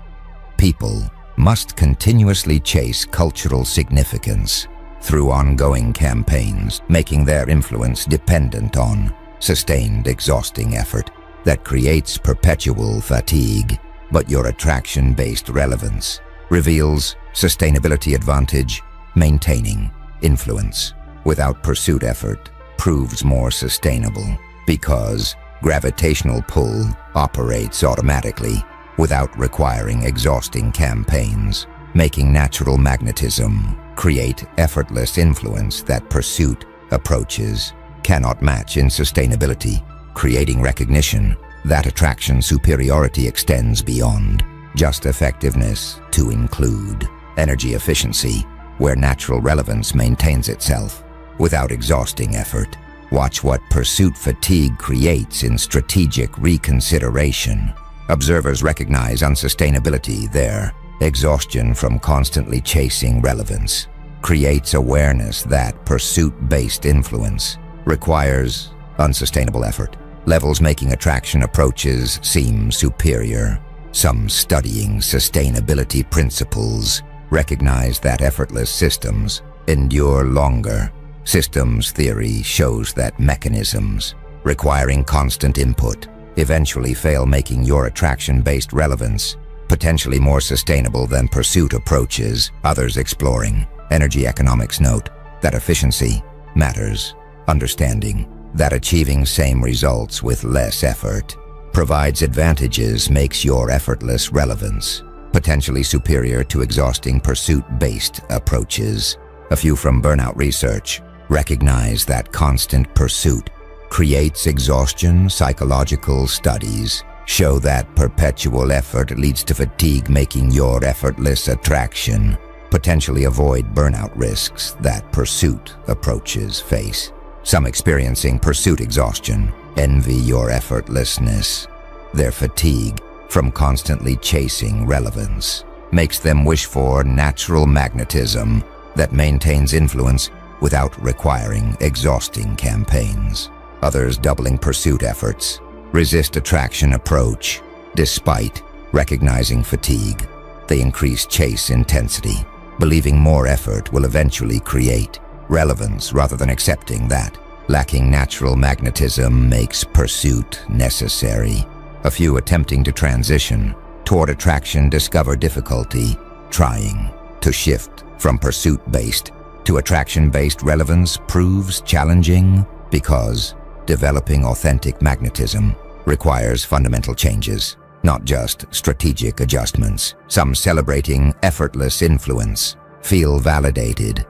People must continuously chase cultural significance through ongoing campaigns, making their influence dependent on sustained, exhausting effort that creates perpetual fatigue. But your attraction-based relevance reveals sustainability advantage. Maintaining influence without pursuit effort proves more sustainable because gravitational pull operates automatically without requiring exhausting campaigns, making natural magnetism create effortless influence that pursuit approaches cannot match in sustainability, creating recognition that attraction superiority extends beyond just effectiveness to include energy efficiency, where natural relevance maintains itself without exhausting effort. Watch what pursuit fatigue creates in strategic reconsideration. Observers recognize unsustainability there. Exhaustion from constantly chasing relevance creates awareness that pursuit-based influence requires unsustainable effort. Levels making attraction approaches seem superior. Some studying sustainability principles recognize that effortless systems endure longer. Systems theory shows that mechanisms requiring constant input eventually fail, making your attraction-based relevance potentially more sustainable than pursuit approaches. Others exploring. Energy economics note that efficiency matters. Understanding that achieving same results with less effort provides advantages makes your effortless relevance potentially superior to exhausting pursuit-based approaches. A few from burnout research recognize that constant pursuit creates exhaustion. Psychological studies show that perpetual effort leads to fatigue, making your effortless attraction potentially avoid burnout risks that pursuit approaches face. Some experiencing pursuit exhaustion envy your effortlessness. Their fatigue from constantly chasing relevance makes them wish for natural magnetism that maintains influence without requiring exhausting campaigns. Others doubling pursuit efforts resist attraction approach. Despite recognizing fatigue, they increase chase intensity, believing more effort will eventually create relevance rather than accepting that lacking natural magnetism makes pursuit necessary. A few attempting to transition toward attraction discover difficulty trying to shift from pursuit-based to attraction-based. Relevance proves challenging because developing authentic magnetism requires fundamental changes, not just strategic adjustments. Some celebrating effortless influence feel validated,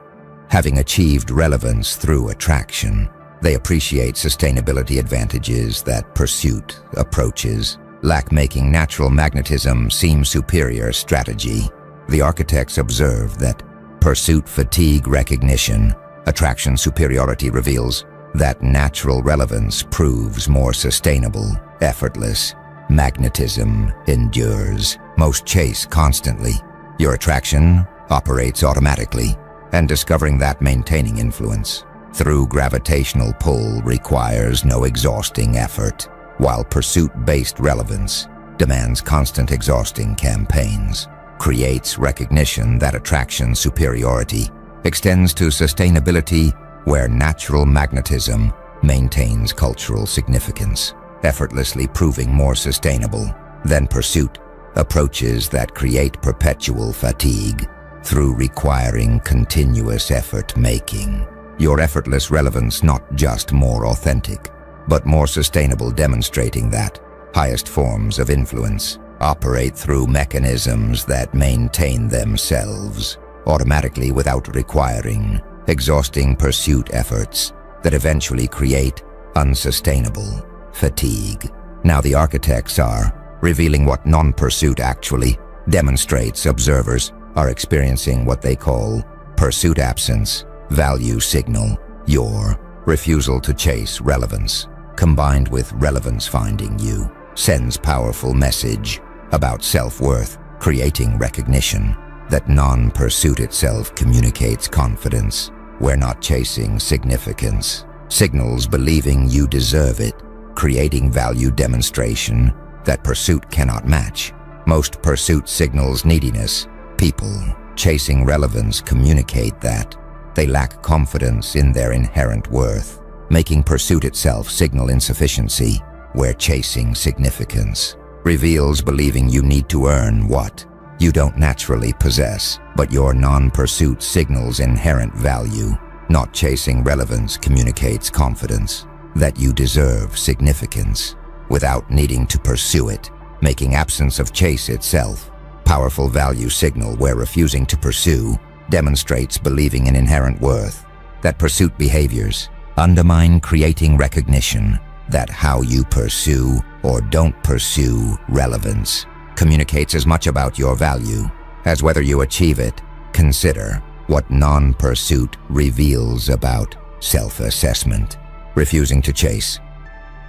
having achieved relevance through attraction. They appreciate sustainability advantages that pursuit approaches lack, making natural magnetism seem superior strategy. The architects observe that pursuit fatigue recognition, attraction superiority reveals that natural relevance proves more sustainable. Effortless magnetism endures. Most chase constantly. Your attraction operates automatically, and discovering that maintaining influence through gravitational pull requires no exhausting effort, while pursuit-based relevance demands constant exhausting campaigns. Creates recognition that attraction superiority extends to sustainability where natural magnetism maintains cultural significance, effortlessly proving more sustainable than pursuit approaches that create perpetual fatigue through requiring continuous effort, making your effortless relevance not just more authentic, but more sustainable, demonstrating that highest forms of influence operate through mechanisms that maintain themselves automatically without requiring exhausting pursuit efforts that eventually create unsustainable fatigue. Now the architects are revealing what non-pursuit actually demonstrates. Observers are experiencing what they call pursuit absence. Value signal. Your refusal to chase relevance, combined with relevance finding you, sends powerful message about self-worth, creating recognition that non-pursuit itself communicates confidence. We're not chasing significance. Signals believing you deserve it, creating value demonstration that pursuit cannot match. Most pursuit signals neediness. People chasing relevance communicate that they lack confidence in their inherent worth, making pursuit itself signal insufficiency, where chasing significance reveals believing you need to earn what you don't naturally possess. But your non-pursuit signals inherent value. Not chasing relevance communicates confidence that you deserve significance without needing to pursue it, making absence of chase itself powerful value signal, where refusing to pursue demonstrates believing in inherent worth. That pursuit behaviors undermine, creating recognition that how you pursue or don't pursue relevance communicates as much about your value as whether you achieve it. Consider what non-pursuit reveals about self-assessment. Refusing to chase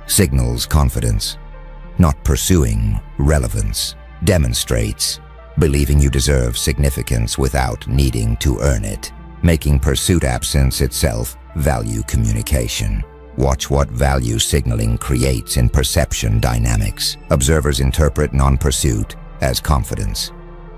signals confidence. Not pursuing relevance demonstrates believing you deserve significance without needing to earn it, making pursuit absence itself value communication. Watch what value signaling creates in perception dynamics. Observers interpret non-pursuit as confidence.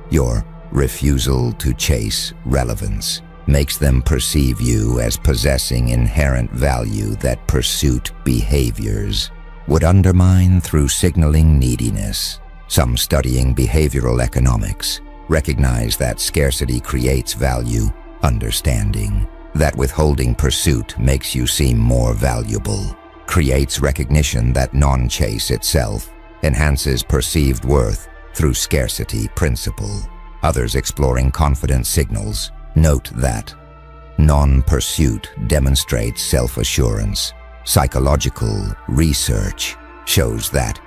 Your refusal to chase relevance makes them perceive you as possessing inherent value that pursuit behaviors would undermine through signaling neediness. Some studying behavioral economics recognize that scarcity creates value, understanding that withholding pursuit makes you seem more valuable, creates recognition that non-chase itself enhances perceived worth through scarcity principle. Others exploring confidence signals note that non-pursuit demonstrates self-assurance. Psychological research shows that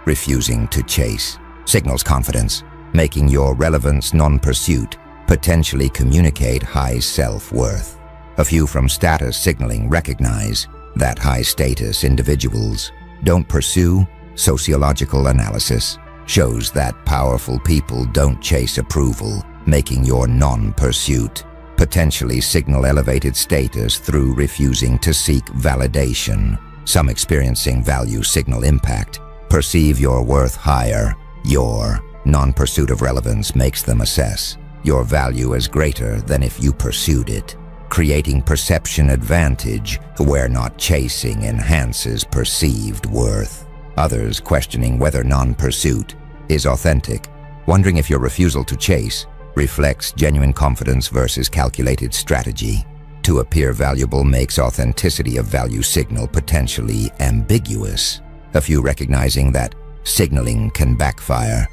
refusing to chase signals confidence, making your relevance non-pursuit potentially communicate high self-worth. A few from status signaling recognize that high-status individuals don't pursue. Sociological analysis shows that powerful people don't chase approval, making your non-pursuit potentially signal elevated status through refusing to seek validation. Some experiencing value signal impact perceive your worth higher. Your non-pursuit of relevance makes them assess your value as greater than if you pursued it, creating perception advantage where not chasing enhances perceived worth. Others questioning whether non-pursuit is authentic, wondering if your refusal to chase reflects genuine confidence versus calculated strategy. To appear valuable makes authenticity of value signal potentially ambiguous. A few recognizing that signaling can backfire,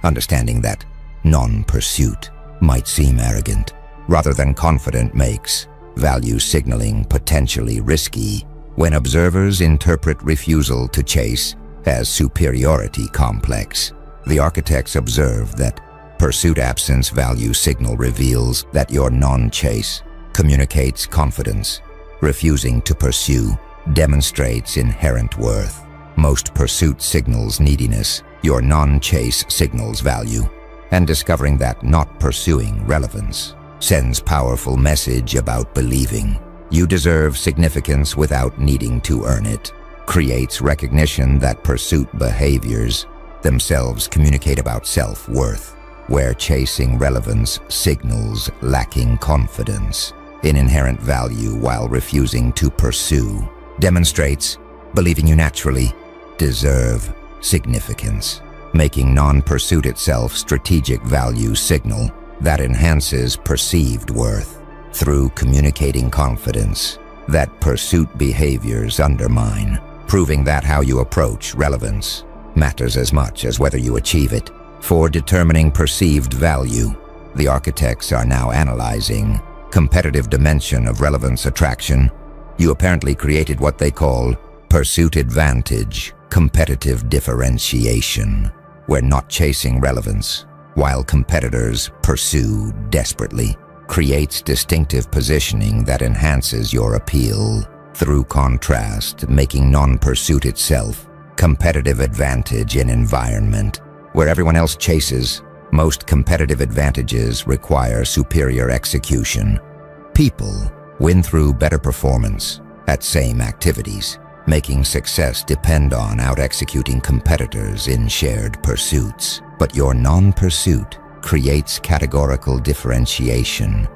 understanding that non-pursuit might seem arrogant rather than confident makes value signaling potentially risky. When observers interpret refusal to chase as superiority complex, the architects observe that pursuit absence value signal reveals that your non-chase communicates confidence. Refusing to pursue demonstrates inherent worth. Most pursuit signals neediness, your non-chase signals value. And discovering that not pursuing relevance sends powerful message about believing you deserve significance without needing to earn it, creates recognition that pursuit behaviors themselves communicate about self-worth, where chasing relevance signals lacking confidence in inherent value while refusing to pursue demonstrates believing you naturally deserve significance, making non-pursuit itself strategic value signal that enhances perceived worth through communicating confidence that pursuit behaviors undermine, proving that how you approach relevance matters as much as whether you achieve it. For determining perceived value, the architects are now analyzing competitive dimension of relevance attraction. You apparently created what they call pursuit advantage, competitive differentiation, where not chasing relevance while competitors pursue desperately creates distinctive positioning that enhances your appeal. Through contrast, making non-pursuit itself competitive advantage in environment where everyone else chases. Most competitive advantages require superior execution. People win through better performance at same activities, making success depend on out-executing competitors in shared pursuits. But your non-pursuit creates categorical differentiation.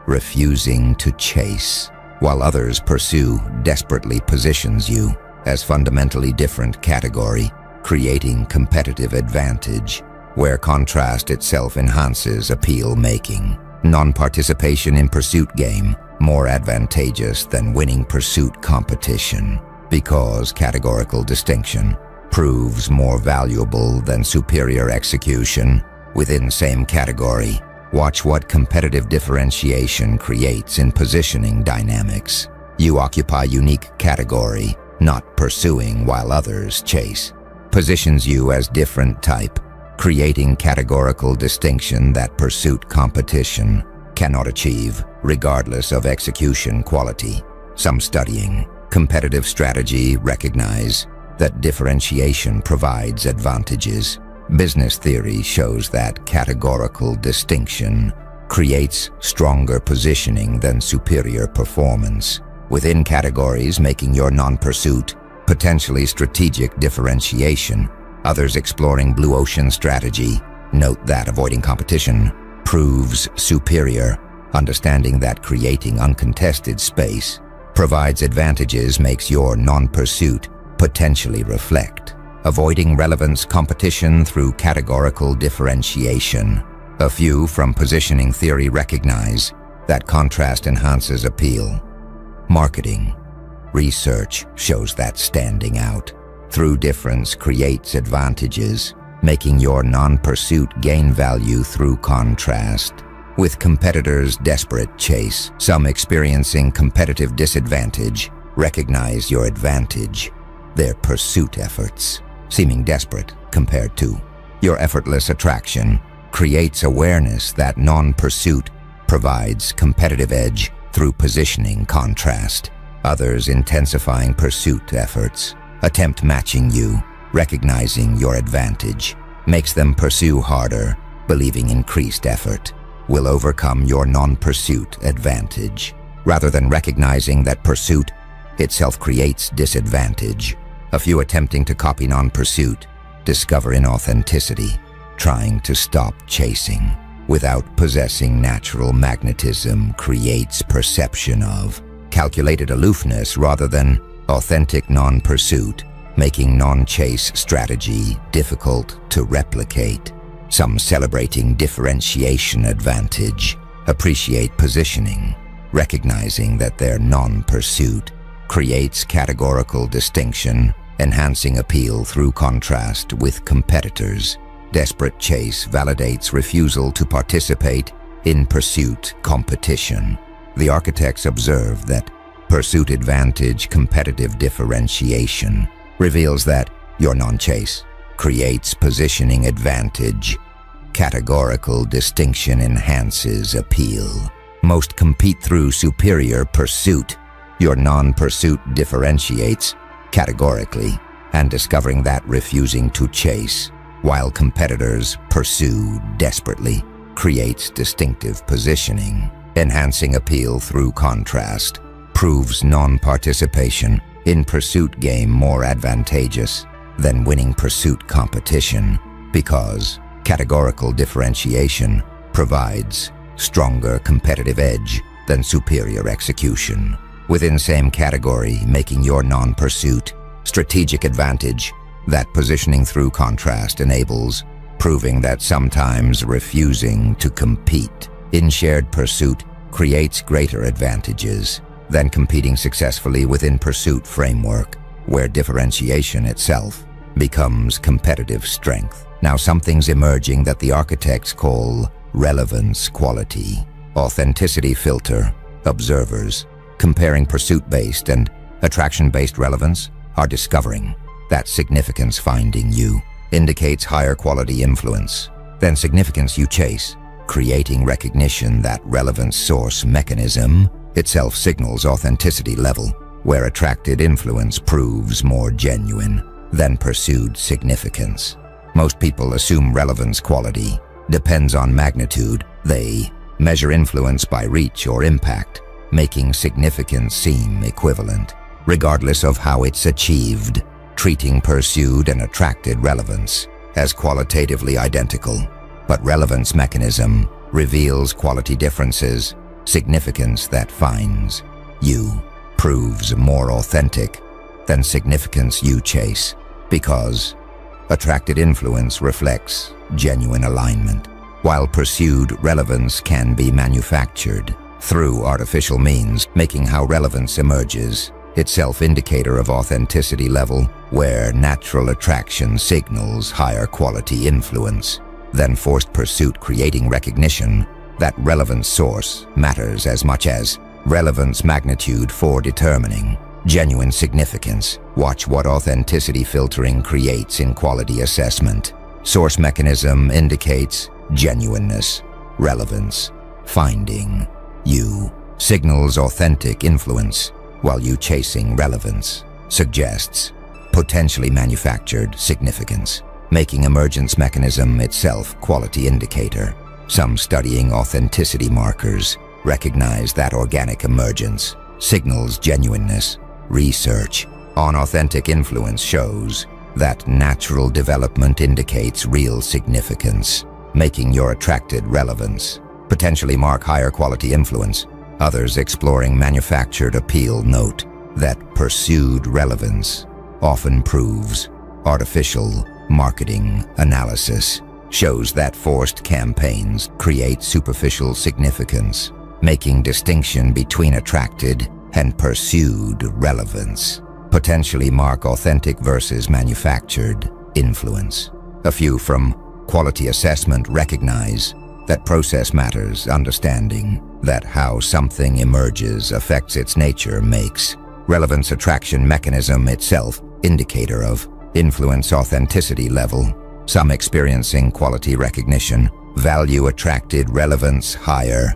Refusing to chase while others pursue desperately positions you as fundamentally different category, creating competitive advantage where contrast itself enhances appeal-making. Non-participation in pursuit game more advantageous than winning pursuit competition because categorical distinction proves more valuable than superior execution within same category. Watch what competitive differentiation creates in positioning dynamics. You occupy unique category, not pursuing while others chase. Positions you as different type, creating categorical distinction that pursuit competition cannot achieve, regardless of execution quality. Some studying competitive strategy recognize that differentiation provides advantages. Business theory shows that categorical distinction creates stronger positioning than superior performance within categories, making your non-pursuit potentially strategic differentiation. Others exploring blue ocean strategy note that avoiding competition proves superior, understanding that creating uncontested space provides advantages makes your non-pursuit potentially reflect avoiding relevance competition through categorical differentiation. A few from positioning theory recognize that contrast enhances appeal. Marketing research shows that standing out through difference creates advantages, making your non-pursuit gain value through contrast. With competitors' desperate chase, some experiencing competitive disadvantage recognize your advantage, their pursuit efforts, seeming desperate compared to your effortless attraction, creates awareness that non-pursuit provides competitive edge through positioning contrast. Others intensifying pursuit efforts attempt matching you, recognizing your advantage, makes them pursue harder, believing increased effort will overcome your non-pursuit advantage. Rather than recognizing that pursuit itself creates disadvantage, a few attempting to copy non-pursuit discover inauthenticity, trying to stop chasing without possessing natural magnetism creates perception of calculated aloofness rather than authentic non-pursuit, making non-chase strategy difficult to replicate. Some celebrating differentiation advantage appreciate positioning, recognizing that their non-pursuit creates categorical distinction, enhancing appeal through contrast with competitors. Desperate chase validates refusal to participate in pursuit competition. The architects observe that pursuit advantage competitive differentiation reveals that your non-chase creates positioning advantage. Categorical distinction enhances appeal. Most compete through superior pursuit. Your non-pursuit differentiates categorically, and discovering that refusing to chase while competitors pursue desperately creates distinctive positioning. Enhancing appeal through contrast proves non-participation in pursuit game more advantageous than winning pursuit competition because categorical differentiation provides stronger competitive edge than superior execution. Within same category, making your non-pursuit strategic advantage that positioning through contrast enables, proving that sometimes refusing to compete in shared pursuit creates greater advantages than competing successfully within pursuit framework, where differentiation itself becomes competitive strength. Now something's emerging that the architects call relevance quality. Authenticity filter observers comparing pursuit-based and attraction-based relevance are discovering that significance finding you indicates higher quality influence than significance you chase, creating recognition that relevance source mechanism itself signals authenticity level, where attracted influence proves more genuine than pursued significance. Most people assume relevance quality depends on magnitude. They measure influence by reach or impact, making significance seem equivalent, regardless of how it's achieved, treating pursued and attracted relevance as qualitatively identical. But relevance mechanism reveals quality differences. Significance that finds you proves more authentic than significance you chase, because attracted influence reflects genuine alignment, while pursued relevance can be manufactured through artificial means, making how relevance emerges itself indicator of authenticity level, where natural attraction signals higher quality influence than forced pursuit, creating recognition that relevance source matters as much as relevance magnitude for determining genuine significance. Watch what authenticity filtering creates in quality assessment. Source mechanism indicates genuineness, relevance, finding you signals authentic influence, while you chasing relevance suggests potentially manufactured significance, making emergence mechanism itself quality indicator. Some studying authenticity markers recognize that organic emergence signals genuineness. Research on authentic influence shows that natural development indicates real significance, making your attracted relevance potentially mark higher quality influence. Others exploring manufactured appeal note that pursued relevance often proves Artificial marketing analysis shows that forced campaigns create superficial significance, making distinction between attracted and pursued relevance, potentially mark authentic versus manufactured influence. A few from quality assessment recognize that process matters, understanding that how something emerges affects its nature makes relevance attraction mechanism itself indicator of influence authenticity level. Some experiencing quality recognition value attracted relevance higher,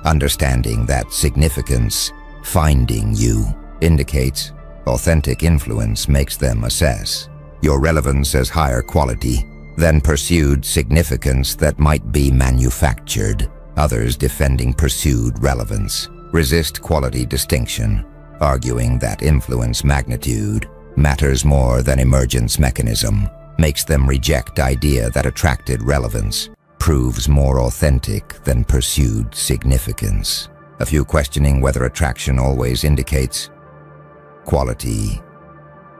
understanding that significance finding you indicates authentic influence makes them assess your relevance as higher quality than pursued significance that might be manufactured. Others defending pursued relevance resist quality distinction, arguing that influence magnitude matters more than emergence mechanism, makes them reject idea that attracted relevance proves more authentic than pursued significance. A few questioning whether attraction always indicates quality,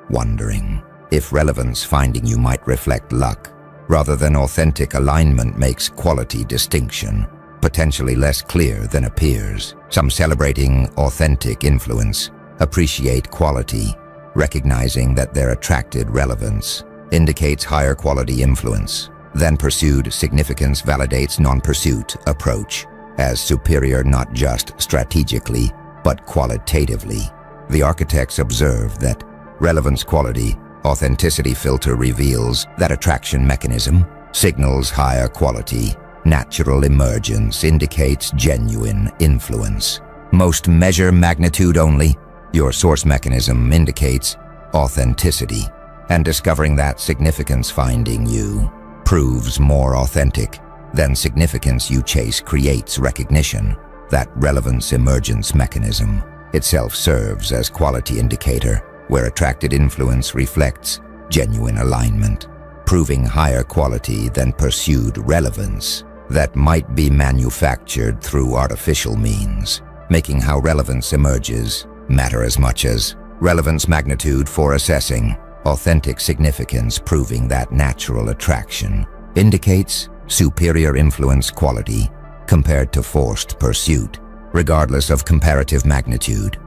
wondering if relevance finding you might reflect luck rather than authentic alignment makes quality distinction potentially less clear than appears. Some celebrating authentic influence appreciate quality, recognizing that their attracted relevance indicates higher quality influence than pursued significance validates non-pursuit approach as superior not just strategically but qualitatively. The architects observe that relevance quality authenticity filter reveals that attraction mechanism signals higher quality. Natural emergence indicates genuine influence. Most measure magnitude only. Your source mechanism indicates authenticity. And discovering that significance finding you proves more authentic than significance you chase creates recognition. That relevance emergence mechanism itself serves as quality indicator where attracted influence reflects genuine alignment, proving higher quality than pursued relevance that might be manufactured through artificial means, making how relevance emerges matter as much as relevance magnitude for assessing authentic significance, proving that natural attraction indicates superior influence quality compared to forced pursuit, regardless of comparative magnitude.